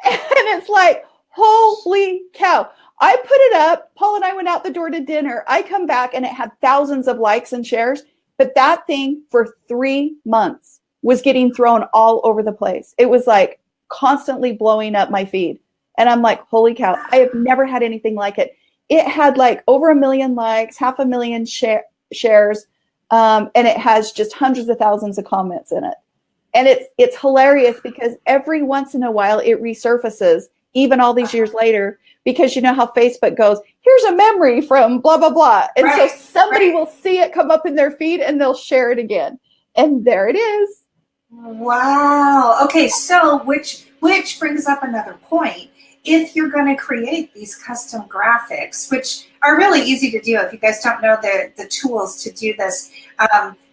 And it's like, holy cow. I put it up. Paul and I went out the door to dinner. I come back and it had thousands of likes and shares. But that thing for 3 months was getting thrown all over the place. It was like constantly blowing up my feed. And I'm like, holy cow, I have never had anything like it. It had like over 1 million likes, 500,000 shares, and it has just hundreds of thousands of comments in it. And it's hilarious because every once in a while it resurfaces, even all these years later, because you know how Facebook goes, here's a memory from blah, blah, blah. And so somebody will see it come up in their feed and they'll share it again. And there it is. Wow. Okay, so which brings up another point. If you're going to create these custom graphics, which are really easy to do, if you guys don't know the tools to do this,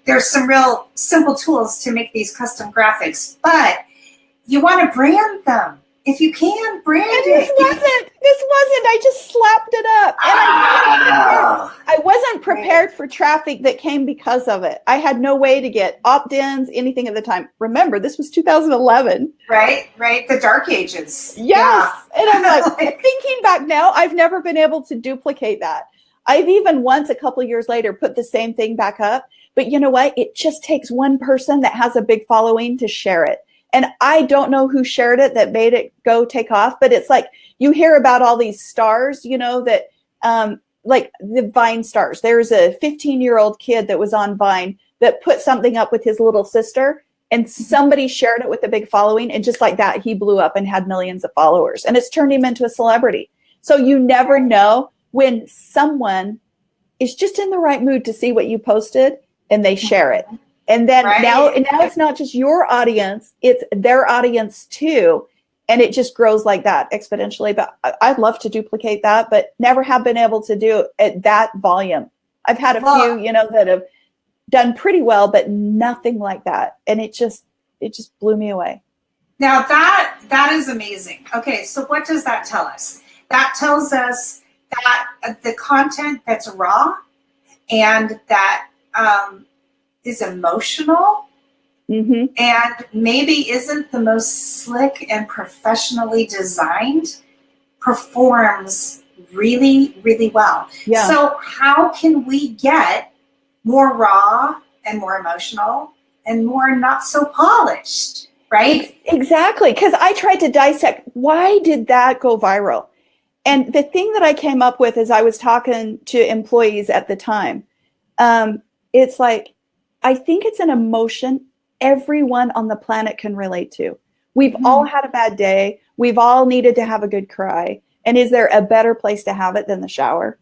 there's some real simple tools to make these custom graphics, but you want to brand them. If you can, brand it. This wasn't. I just slapped it up. And I wasn't prepared for traffic that came because of it. I had no way to get opt-ins, anything at the time. Remember, this was 2011. Right. The dark ages. Yes. Yeah. And I'm like, thinking back now, I've never been able to duplicate that. I've even once, a couple of years later, put the same thing back up. But you know what? It just takes one person that has a big following to share it. And I don't know who shared it that made it go take off, but it's like you hear about all these stars, you know, that like the Vine stars. There's a 15-year-old kid that was on Vine that put something up with his little sister, and somebody shared it with a big following. And just like that, he blew up and had millions of followers, and it's turned him into a celebrity. So you never know when someone is just in the right mood to see what you posted and they share it. And then now it's not just your audience, it's their audience too. And it just grows like that exponentially. But I'd love to duplicate that, but never have been able to do it at that volume. I've had a few, you know, that have done pretty well, but nothing like that. And it just blew me away. Now that is amazing. Okay, so what does that tell us? That tells us that the content that's raw and that is emotional and maybe isn't the most slick and professionally designed performs really, really well. Yeah. So how can we get more raw and more emotional and more not so polished, right? Exactly, because I tried to dissect, why did that go viral? And the thing that I came up with as I was talking to employees at the time, it's like, I think it's an emotion everyone on the planet can relate to. We've all had a bad day. We've all needed to have a good cry. And is there a better place to have it than the shower?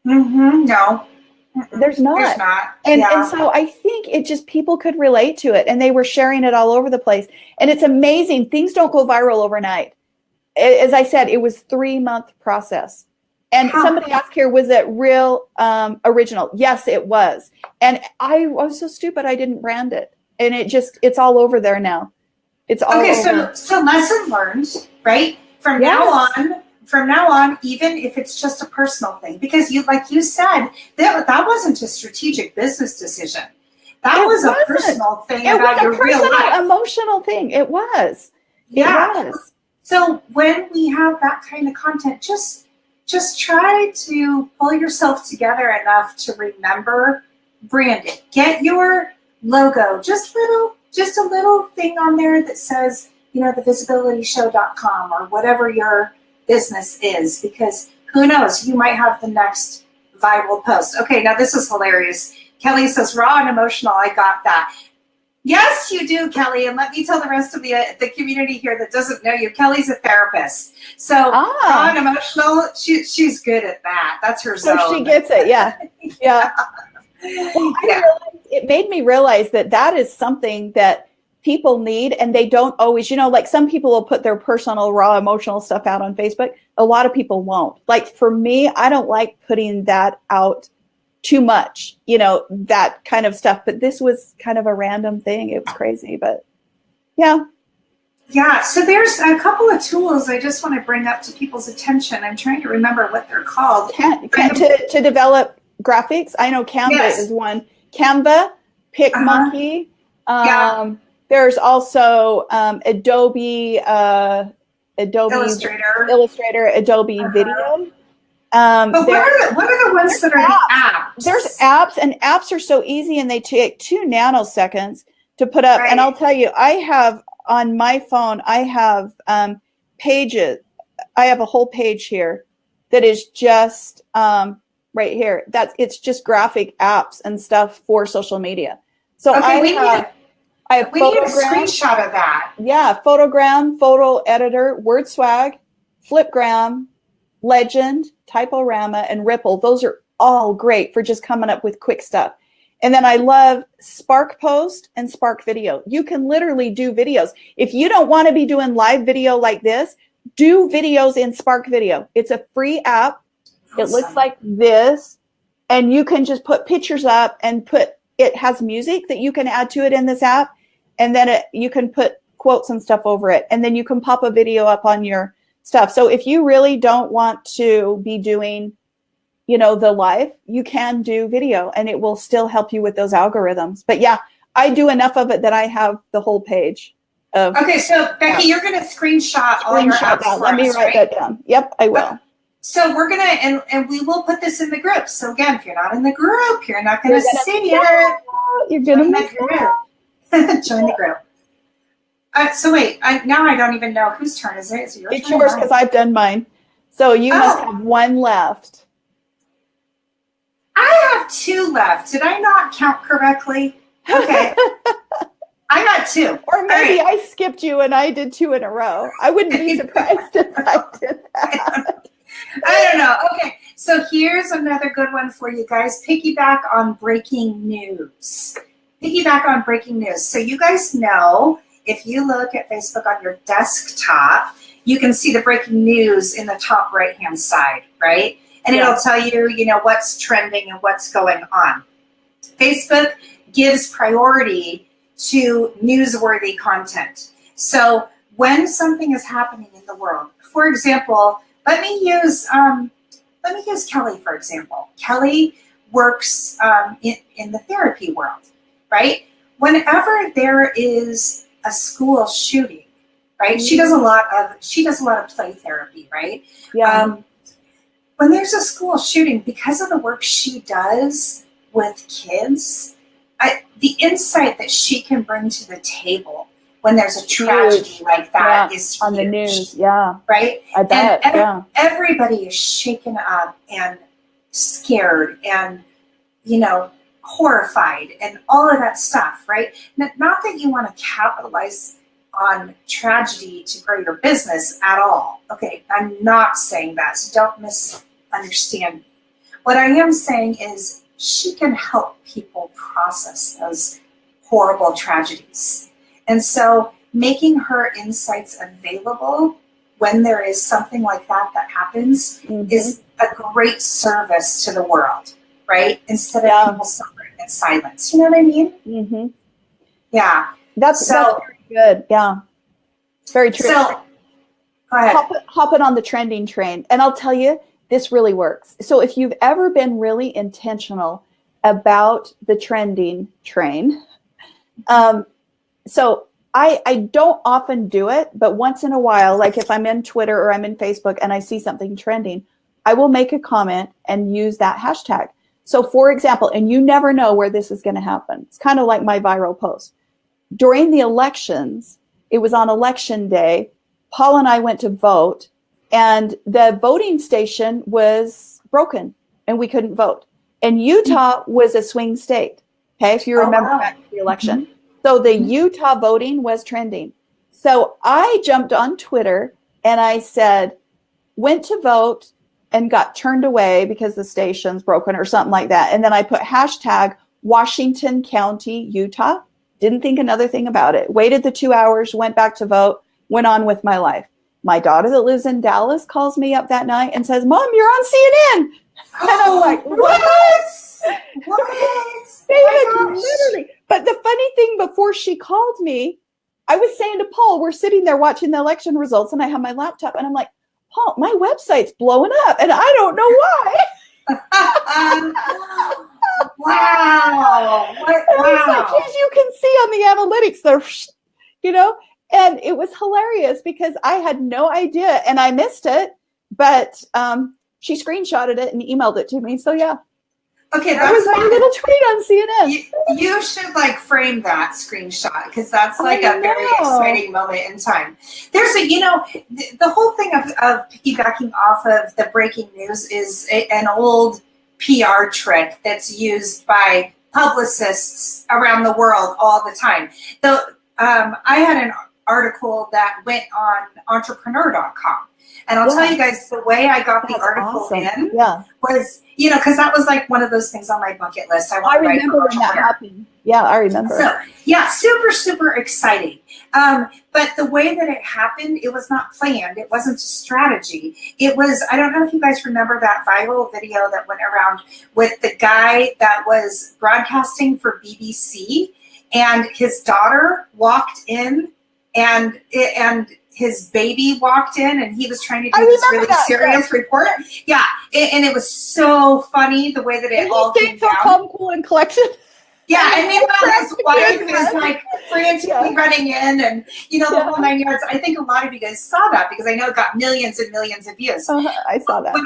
No. There's not. There's not. And so I think it just, people could relate to it, and they were sharing it all over the place. And it's amazing. Things don't go viral overnight. As I said, it was 3-month process. And somebody asked here, was it real original? Yes, it was. And I was so stupid, I didn't brand it. And it's all over there now. It's all over. So lesson learned, right? From now on, even if it's just a personal thing, because like you said, that wasn't a strategic business decision. That was a personal thing about your real life. It was a personal, emotional thing. It was. It was. So when we have that kind of content, just just try to pull yourself together enough to remember branding. Get your logo, just a little thing on there that says, thevisibilityshow.com or whatever your business is, because who knows, you might have the next viral post. Okay, now this is hilarious. Kelly says, raw and emotional, I got that. Yes, you do, Kelly. And let me tell the rest of the community here that doesn't know you, Kelly's a therapist. So raw and emotional, she's good at that. That's her zone. So she gets it, yeah. Yeah. Well, it made me realize that is something that people need, and they don't always, like some people will put their personal raw emotional stuff out on Facebook. A lot of people won't. Like for me, I don't like putting that out too much, that kind of stuff. But this was kind of a random thing. It was crazy, but yeah. Yeah, so there's a couple of tools I just want to bring up to people's attention. I'm trying to remember what they're called. To develop graphics. I know Canva is one. Canva, PicMonkey. There's also Adobe Illustrator, Adobe Video. But what are the ones that are the apps? There's apps, and apps are so easy, and they take 2 nanoseconds to put up. Right. And I'll tell you, I have on my phone, I have pages. I have a whole page here that is just right here. It's just graphic apps and stuff for social media. So we need a screenshot of that. Yeah, Photogram, Photo Editor, WordSwag, Flipgram, Legend, Typorama, and Ripple. Those are all great for just coming up with quick stuff. And then I love Spark Post and Spark Video. You can literally do videos. If you don't want to be doing live video like this, do videos in Spark Video. It's a free app. Awesome. It looks like this, and you can just put pictures up and it has music that you can add to it in this app, and then you can put quotes and stuff over it, and then you can pop a video up on your stuff. So if you really don't want to be doing, the live, you can do video, and it will still help you with those algorithms. But yeah, I do enough of it that I have the whole page of. Okay, so Becky, you're going to screenshot all your apps for us, Let me write that down. Yep, I will. So we're going to, and we will put this in the group. So again, if you're not in the group, you're not going to see it. You're going to miss it. Join the group. So wait, now I don't even know whose turn is it. Is it your turn? It's yours because I've done mine. So you must have one left. I have 2 left. Did I not count correctly? Okay. I got 2. Or maybe I skipped you and I did 2 in a row. I wouldn't be surprised if I did that. I don't know. Okay, so here's another good one for you guys. Piggyback on breaking news. So you guys know, if you look at Facebook on your desktop, you can see the breaking news in the top right-hand side, right? And it'll tell you, what's trending and what's going on. Facebook gives priority to newsworthy content. So when something is happening in the world, for example, let me use Kelly, for example. Kelly works in the therapy world, right? Whenever there is a school shooting, right? She does a lot of play therapy, right? Yeah. When there's a school shooting, because of the work she does with kids, the insight that she can bring to the table when there's a tragedy like that is huge. On the news, yeah. Right? I bet, everybody is shaken up and scared and, horrified and all of that stuff, right? Not that you want to capitalize on tragedy to grow your business at all. Okay, I'm not saying that, so don't misunderstand me. What I am saying is she can help people process those horrible tragedies. And so making her insights available when there is something like that happens is a great service to the world, right? Instead of people suffering in silence. You know what I mean? Mm-hmm. Yeah. That's very good. Yeah. Very true. So, go ahead. Hopping on the trending train. And I'll tell you, this really works. So if you've ever been really intentional about the trending train, so I don't often do it, but once in a while, like if I'm in Twitter or I'm in Facebook and I see something trending, I will make a comment and use that hashtag. So for example, and you never know where this is going to happen. It's kind of like my viral post. During the elections, it was on election day, Paul and I went to vote, and the voting station was broken and we couldn't vote. And Utah was a swing state. Okay, if you remember back to the election. Mm-hmm. So the Utah voting was trending. So I jumped on Twitter and I said, went to vote and got turned away because the station's broken or something like that. And then I put hashtag Washington County, Utah. Didn't think another thing about it. Waited the 2 hours, went back to vote, went on with my life. My daughter that lives in Dallas calls me up that night and says, Mom, you're on CNN. And I'm like, what? David, literally. But the funny thing, before she called me, I was saying to Paul, we're sitting there watching the election results, and I have my laptop, and I'm like, Paul, my website's blowing up, and I don't know why. Wow. Like, as you can see on the analytics, they're, and it was hilarious because I had no idea, and I missed it, but she screenshotted it and emailed it to me. So yeah. Okay, that was my little tweet on CNN. You should frame that screenshot because that's a very exciting moment in time. There's the whole thing of piggybacking off of the breaking news is an old PR trick that's used by publicists around the world all the time. I had an article that went on entrepreneur.com. And I'll tell you guys, the way I got the article in was, because that was one of those things on my bucket list. I remember when that happened. Yeah, I remember. So, yeah, super, super exciting. But the way that it happened, it was not planned. It wasn't a strategy. It was, I don't know if you guys remember that viral video that went around with the guy that was broadcasting for BBC, and his daughter walked in and his baby walked in, and he was trying to do this really serious report. Yeah, and it was so funny the way that it all came down. Calm, cool, and collected. Yeah, and meanwhile his wife is frantically running in, and the whole 9 yards. I think a lot of you guys saw that because I know it got millions and millions of views. I saw that.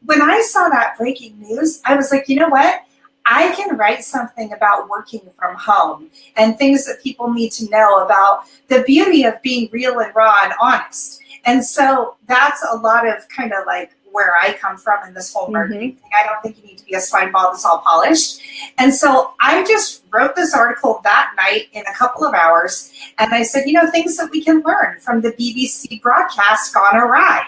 When I saw that breaking news, I was like, you know what? I can write something about working from home and things that people need to know about the beauty of being real and raw and honest. And so that's a lot of kind of where I come from in this whole marketing thing. I don't think you need to be a slime ball that's all polished. And so I just wrote this article that night in a couple of hours. And I said, things that we can learn from the BBC broadcast gone awry.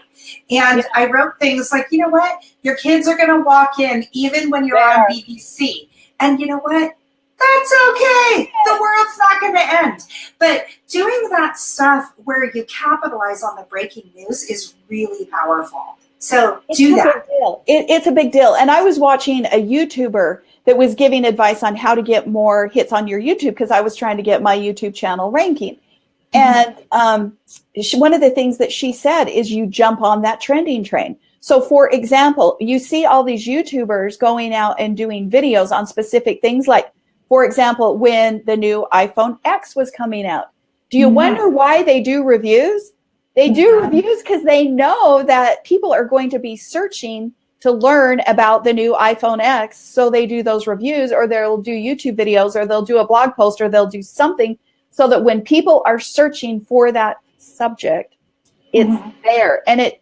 And I wrote things like, you know what? Your kids are going to walk in even when you're on BBC. And you know what? That's okay. The world's not going to end. But doing that stuff where you capitalize on the breaking news is really powerful. So do that. Big deal. It's a big deal. And I was watching a YouTuber that was giving advice on how to get more hits on your YouTube because I was trying to get my YouTube channel ranking. And one of the things that she said is you jump on that trending train. So, for example, you see all these YouTubers going out and doing videos on specific things like, for example, when the new iPhone X was coming out. Do you wonder why they do reviews? They do reviews because they know that people are going to be searching to learn about the new iPhone X. So they do those reviews, or they'll do YouTube videos, or they'll do a blog post, or they'll do something so that when people are searching for that subject, it's there. And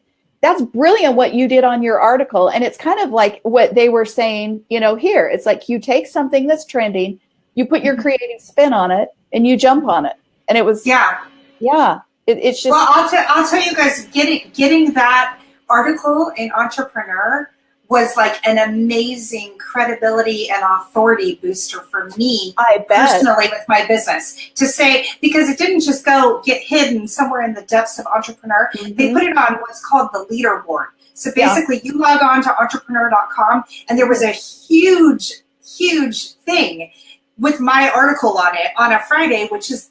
that's brilliant what you did on your article. And it's kind of like what they were saying, here. It's like you take something that's trending, you put your creative spin on it, and you jump on it. And it was, it's just. Well, I'll tell you guys, getting that article in Entrepreneur was an amazing credibility and authority booster for me personally with my business to say, because it didn't just get hidden somewhere in the depths of Entrepreneur. They put it on what's called the leaderboard. So basically you log on to entrepreneur.com and there was a huge thing with my article on it on a Friday, which is,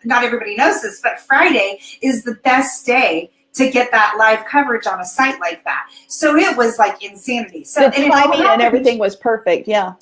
not everybody knows this, but Friday is the best day to get that live coverage on a site like that. So it was insanity. So the timing and everything was perfect. Yeah.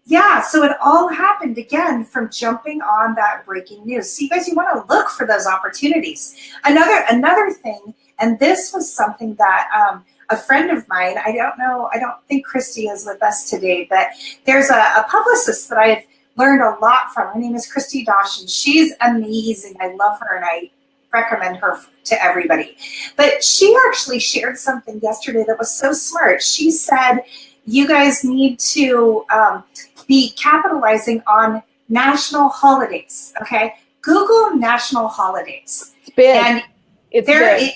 Yeah. So it all happened again from jumping on that breaking news. So you guys, you want to look for those opportunities. Another thing, and this was something that a friend of mine, I don't think Christy is with us today, but there's a publicist that I've learned a lot from. Her name is Christy Dawson. She's amazing. I love her, and I recommend her to everybody. But she actually shared something yesterday that was so smart. She said, you guys need to be capitalizing on national holidays, okay? Google national holidays. It's big. And it's big.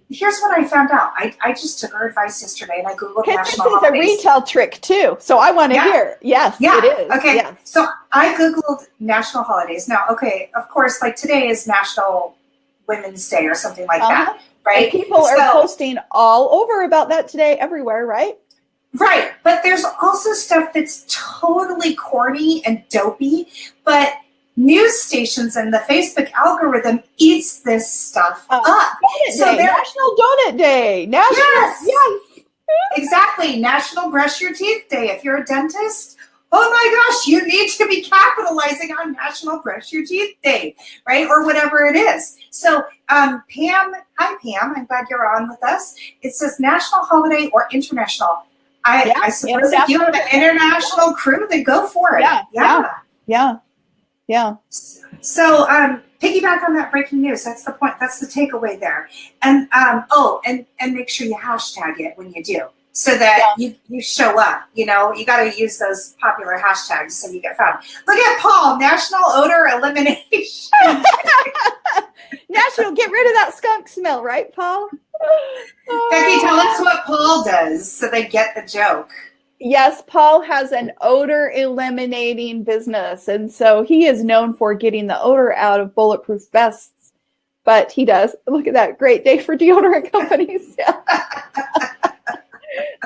Here's what I found out. I just took her advice yesterday, and I Googled national holidays. This is a retail trick, too, so I want to hear. Yes, it is. Okay, yes. So I Googled national holidays. Now, okay, of course, like today is National Women's Day or something like that, right? And people are posting all over about that today everywhere, right? Right, but there's also stuff that's totally corny and dopey, but news stations and the Facebook algorithm eats this stuff up. So National Donut Day. Yes. Exactly. National Brush Your Teeth Day. If you're a dentist, oh my gosh, you need to be capitalizing on National Brush Your Teeth Day, right? Or whatever it is. So Pam, hi Pam, I'm glad you're on with us. It says national holiday or international. I suppose if you have an international crew, then go for it. Yeah. So piggyback on that breaking news. That's the point. That's the takeaway there. And and make sure you hashtag it when you do, so that you show up. You know, you got to use those popular hashtags so you get found. Look at Paul, National Odor Elimination. National, get rid of that skunk smell, right, Paul? Becky, tell us what Paul does so they get the joke. Yes, Paul has an odor eliminating business, and so he is known for getting the odor out of bulletproof vests. But he does. Look at that. Great day for deodorant companies. Yeah.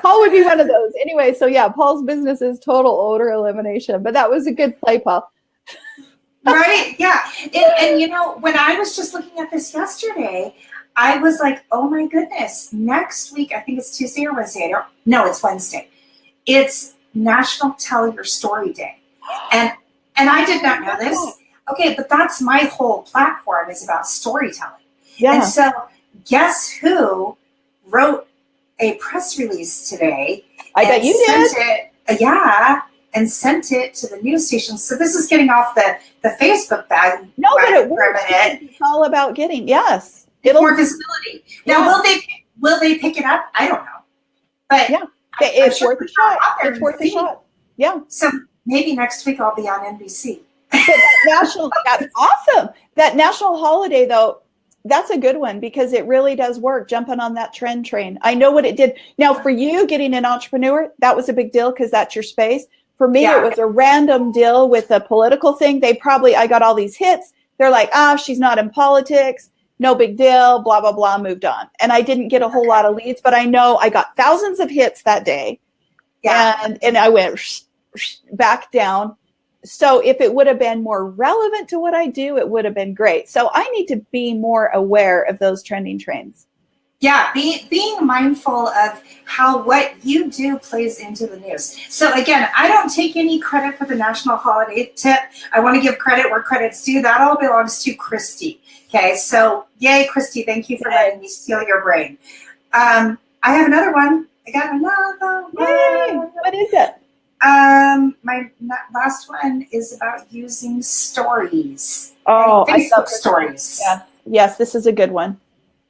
Paul would be one of those. Anyway, so yeah, Paul's business is total odor elimination. But that was a good play, Paul. Right? Yeah. And you know, when I was just looking at this yesterday, I was like, oh my goodness, next week, I think it's Tuesday or Wednesday. No, it's Wednesday. It's National Tell Your Story Day. And I did not know this. Okay, but that's my whole platform is about storytelling. Yeah. And so guess who wrote a press release today? I bet you did. And sent it to the news station. So this is getting off the Facebook bag. No, but it works. It's all about getting, more visibility. Now, will they pick it up? I don't know. But yeah. It's worth a shot. It's worth a shot. Yeah. So maybe next week I'll be on NBC. But that's awesome. That national holiday, though, that's a good one because it really does work, jumping on that trend train. I know what it did. Now, for you, getting an entrepreneur, that was a big deal because that's your space. For me, it was a random deal with a political thing. I got all these hits. They're like, she's not in politics. No big deal, blah, blah, blah, moved on. And I didn't get a whole lot of leads, but I know I got thousands of hits that day. Yeah. And I went back down. So if it would have been more relevant to what I do, it would have been great. So I need to be more aware of those trending trends. Yeah, being mindful of how what you do plays into the news. So again, I don't take any credit for the national holiday tip. I want to give credit where credit's due. That all belongs to Christy. Okay, so yay, Christy, thank you for letting me steal your brain. I have another one. I got another one. Yay. What is it? My last one is about using stories. Oh, Facebook stories. Yeah. Yes, this is a good one.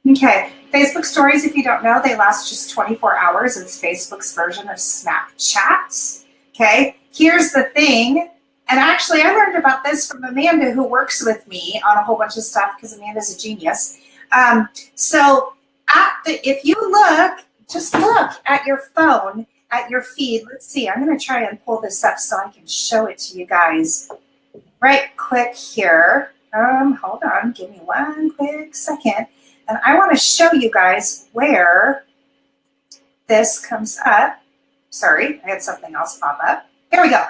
Okay, Facebook stories, if you don't know, they last just 24 hours. It's Facebook's version of Snapchat. Okay, here's the thing. And actually, I learned about this from Amanda, who works with me on a whole bunch of stuff because Amanda's a genius. So if you just look at your phone, at your feed. Let's see. I'm going to try and pull this up so I can show it to you guys right quick here. Hold on. Give me one quick second. And I want to show you guys where this comes up. Sorry, I had something else pop up. Here we go.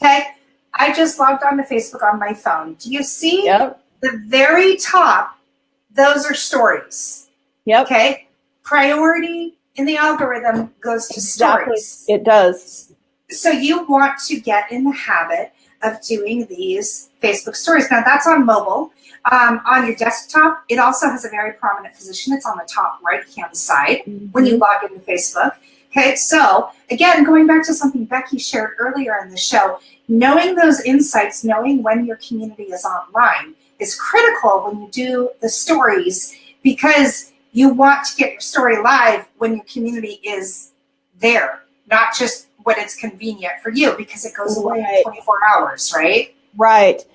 Okay. I just logged on to Facebook on my phone. Do you see the very top? Those are stories. Yep. Okay. Priority in the algorithm goes to stories. It does. So you want to get in the habit of doing these Facebook stories. Now that's on mobile. On your desktop, it also has a very prominent position. It's on the top right-hand side when you log into Facebook. Okay, so again, going back to something Becky shared earlier in the show, knowing those insights, knowing when your community is online is critical when you do the stories, because you want to get your story live when your community is there, not just when it's convenient for you, because it goes away in 24 hours, right? Right.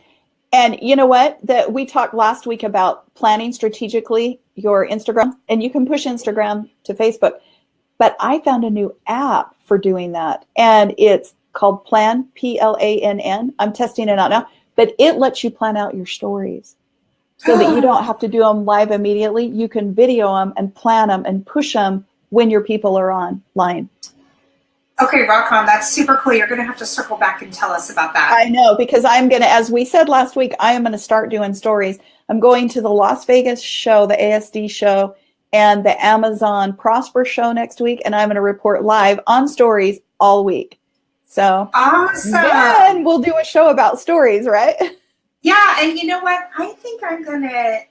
And you know what? That we talked last week about planning strategically your Instagram, and you can push Instagram to Facebook. But I found a new app for doing that, and it's called Plan, Plann. I'm testing it out now, but it lets you plan out your stories so that you don't have to do them live immediately. You can video them and plan them and push them when your people are online. Okay, rock on. That's super cool. You're going to have to circle back and tell us about that. I know, because I'm going to, as we said last week, I am going to start doing stories. I'm going to the Las Vegas show, the ASD show, and the Amazon Prosper show next week, and I'm going to report live on stories all week. So awesome. Then we'll do a show about stories, right? Yeah, and you know what? I think I'm gonna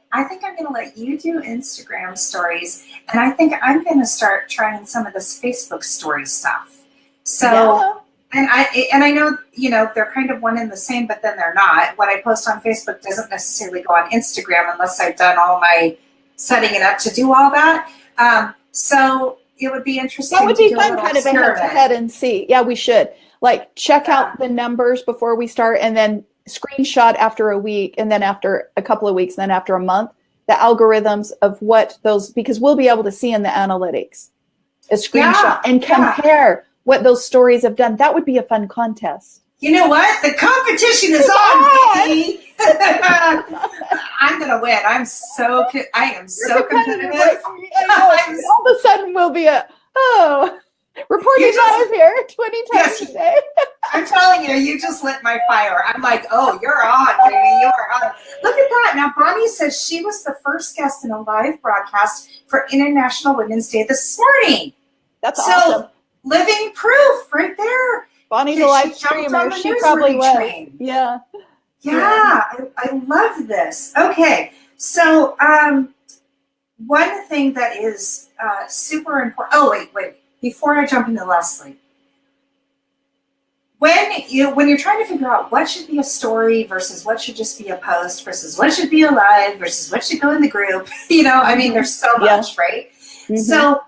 let you do Instagram stories, and I think I'm gonna start trying some of this Facebook story stuff. So, and I know, you know, they're kind of one and the same, but then they're not. What I post on Facebook doesn't necessarily go on Instagram unless I've done all my setting it up to do all that. So it would be interesting. That would be fun, kind of a head and see. Yeah, we should. Like, check out the numbers before we start, and then screenshot after a week, and then after a couple of weeks, and then after a month, the algorithms of what those, because we'll be able to see in the analytics a screenshot and compare what those stories have done. That would be a fun contest. You know what? The competition is on, Becky. I'm gonna win. I am so competitive. All of a sudden, we'll be reporting live here 20 times a day. I'm telling you, you just lit my fire. I'm like, oh, you're on, baby. You are on. Look at that. Now, Bonnie says she was the first guest in a live broadcast for International Women's Day this morning. That's awesome. So, living proof right there. Bonnie's a live streamer. She probably was. Yeah. Yeah, I love this. Okay, so one thing that is super important. Oh, wait. Before I jump into Leslie, when you're trying to figure out what should be a story versus what should just be a post versus what should be a live versus what should go in the group, I mean, there's so much, right? Mm-hmm. So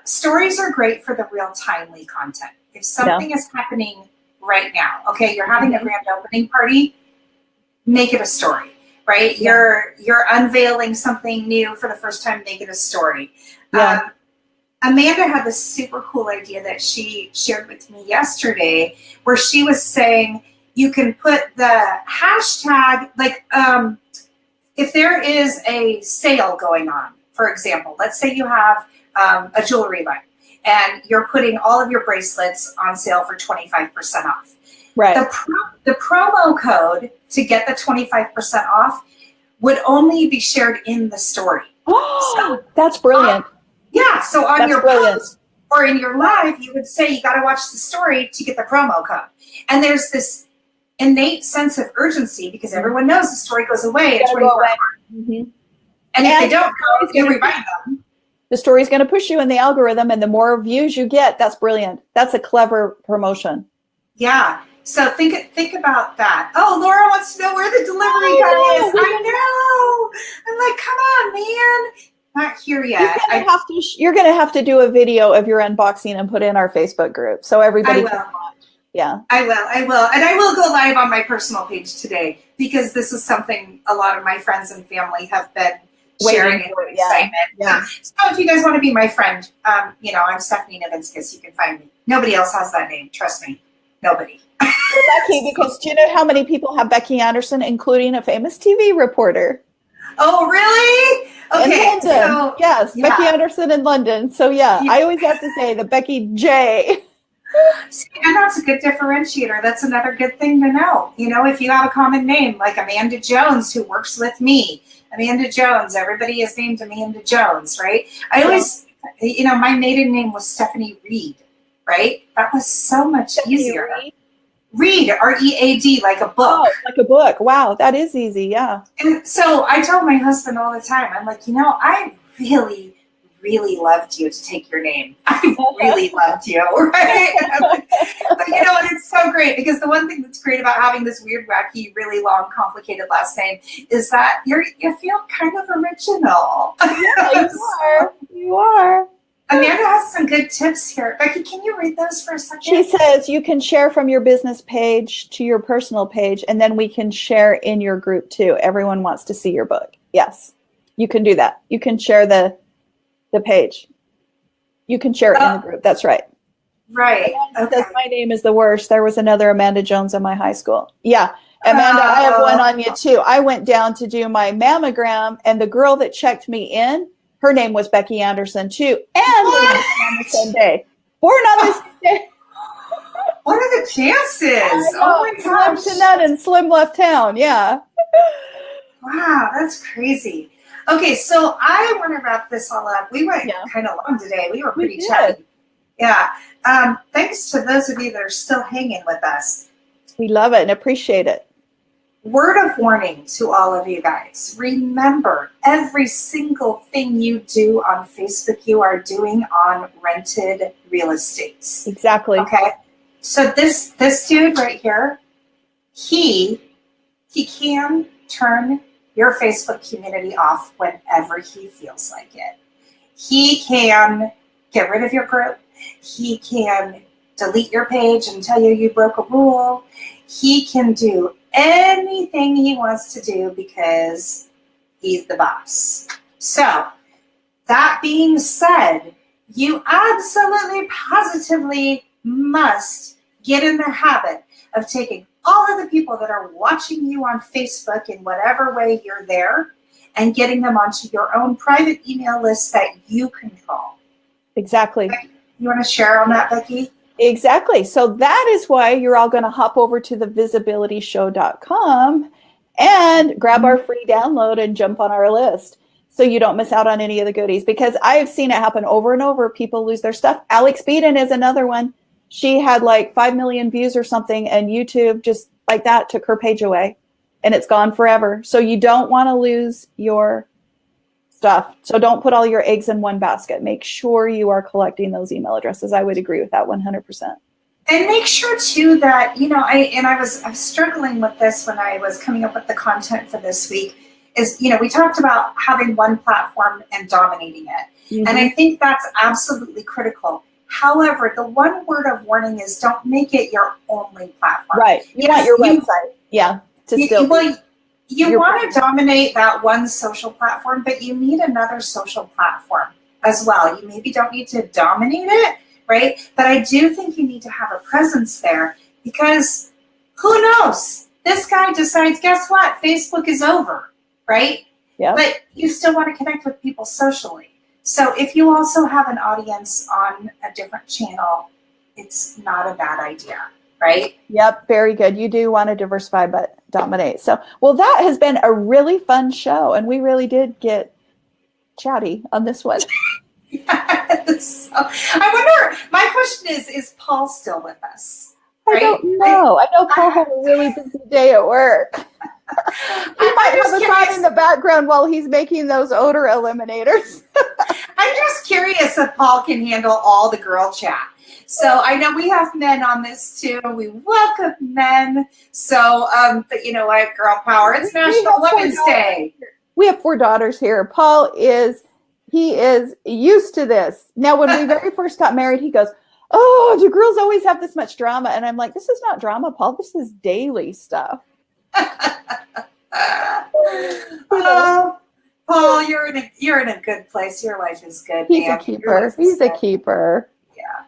stories are great for the real timely content. If something is happening right now, okay, you're having a grand opening party, make it a story, right? Yeah. You're unveiling something new for the first time, make it a story. Yeah. Amanda had this super cool idea that she shared with me yesterday, where she was saying you can put the hashtag, like if there is a sale going on, for example, let's say you have a jewelry line and you're putting all of your bracelets on sale for 25% off. Right. The promo code to get the 25% off would only be shared in the story. Oh, that's brilliant. Yeah, so on your post or in your live, you would say you got to watch the story to get the promo code. And there's this innate sense of urgency because everyone knows the story goes away in 24 hours. Mm-hmm. And if they don't know, you remind them. The story's going to push you in the algorithm, and the more views you get, that's brilliant. That's a clever promotion. Yeah. So think about that. Oh, Laura wants to know where the delivery guy is. I know. I'm like, come on, man. Not here yet. You're going to have to do a video of your unboxing and put in our Facebook group so everybody can watch. Yeah. I will. And I will go live on my personal page today because this is something a lot of my friends and family have been sharing in excitement. Yeah. So if you guys want to be my friend, I'm Stephanie Nivinskus. You can find me. Nobody else has that name. Trust me. Nobody. Becky, because do you know how many people have Becky Anderson, including a famous TV reporter? Oh, really? Okay. In London. So, yes, yeah. Becky Anderson in London. So, I always have to say the Becky J. See, and that's a good differentiator. That's another good thing to know. If you have a common name, like Amanda Jones, who works with me. Amanda Jones. Everybody is named Amanda Jones, right? I always, my maiden name was Stephanie Reed, right? That was so much Can you easier. read? Read, R-E-A-D, like a book. Oh, like a book. Wow, that is easy. Yeah. And so I tell my husband all the time, I'm like, I really, really loved you to take your name. I really loved you, right? But and it's so great because the one thing that's great about having this weird, wacky, really long, complicated last name is that you feel kind of original. Yeah, you are. You are. Amanda has some good tips here. Becky, can you read those for a second? She says you can share from your business page to your personal page, and then we can share in your group too. Everyone wants to see your book. Yes, you can do that. You can share the page. You can share it in the group. That's right. Right. Okay. Says my name is the worst. There was another Amanda Jones in my high school. Yeah. Amanda, I have one on you too. I went down to do my mammogram, and the girl that checked me in, her name was Becky Anderson too. And on the same day. Born on this day. What are the chances? Oh my gosh. Slim to none and Slim left town. Yeah. Wow, that's crazy. Okay, so I want to wrap this all up. We went kind of long today. We were pretty chatty. Yeah. Thanks to those of you that are still hanging with us. We love it and appreciate it. Word of warning to all of you guys. Remember, every single thing you do on Facebook, you are doing on rented real estate. Exactly. Okay. So this dude right here, he can turn your Facebook community off whenever he feels like it. He can get rid of your group. He can delete your page and tell you broke a rule. He can do anything he wants to do because he's the boss. So, that being said, you absolutely, positively must get in the habit of taking all of the people that are watching you on Facebook in whatever way you're there and getting them onto your own private email list that you control. Exactly. You want to share on that, Becky? Exactly. So that is why you're all going to hop over to thevisibilityshow.com and grab our free download and jump on our list so you don't miss out on any of the goodies, because I've seen it happen over and over. People lose their stuff. Alex Beeden is another one. She had like 5 million views or something, and YouTube just like that took her page away, and it's gone forever. So you don't want to lose your stuff. So don't put all your eggs in one basket. Make sure you are collecting those email addresses. I would agree with that 100%. And make sure too that, I was struggling with this when I was coming up with the content for this week is, we talked about having one platform and dominating it. Mm-hmm. And I think that's absolutely critical. However, the one word of warning is don't make it your only platform. Right. You want your website. Yeah. You want to dominate that one social platform, but you need another social platform as well. You maybe don't need to dominate it, right? But I do think you need to have a presence there because who knows? This guy decides, guess what? Facebook is over, right? Yeah. But you still want to connect with people socially. So if you also have an audience on a different channel, it's not a bad idea. Right? Yep. Very good. You do want to diversify, but dominate. So, well, that has been a really fun show, and we really did get chatty on this one. Yes. I wonder, my question is Paul still with us? Right? I don't know. I know Paul had a really busy day at work. He might have a thought in the background while he's making those odor eliminators. I'm just curious if Paul can handle all the girl chat. So I know we have men on this too. We welcome men. So, but you know what, girl power, it's National Women's Day. We have 4 daughters here. Paul is used to this. Now, when we very first got married, he goes, oh, do girls always have this much drama? And I'm like, this is not drama, Paul. This is daily stuff. Oh, Paul, you're in a good place. Your life is good. He's a keeper. He's a keeper. Yeah.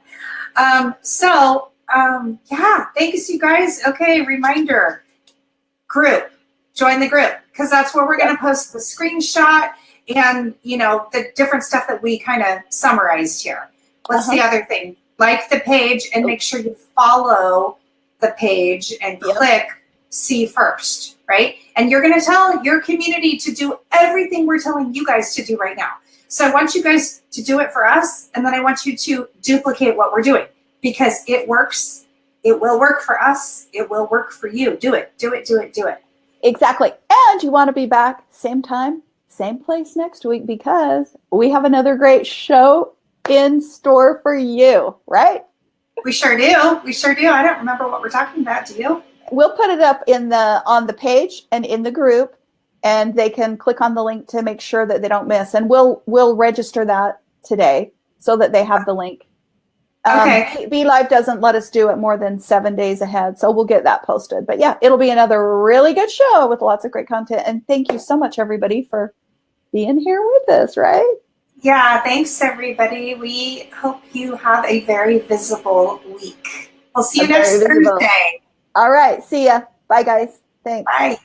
Thanks you guys. Okay, reminder, group, join the group, because that's where we're going to post the screenshot and, the different stuff that we kind of summarized here. What's the other thing? Like the page and make sure you follow the page and click see first, right? And you're going to tell your community to do everything we're telling you guys to do right now. So I want you guys to do it for us, and then I want you to duplicate what we're doing. because it works. It will work for us. It will work for you. Do it. Do it. Do it. Do it. Exactly. And you want to be back same time, same place next week because we have another great show in store for you, right? We sure do. We sure do. I don't remember what we're talking about. Do you? We'll put it up on the page and in the group, and they can click on the link to make sure that they don't miss. And we'll register that today so that they have the link. Okay. Be Live doesn't let us do it more than 7 days ahead, so we'll get that posted. But yeah, it'll be another really good show with lots of great content. And thank you so much, everybody, for being here with us, right? Yeah, thanks, everybody. We hope you have a very visible week. We'll see you next Thursday. All right, see ya. Bye, guys. Thanks. Bye.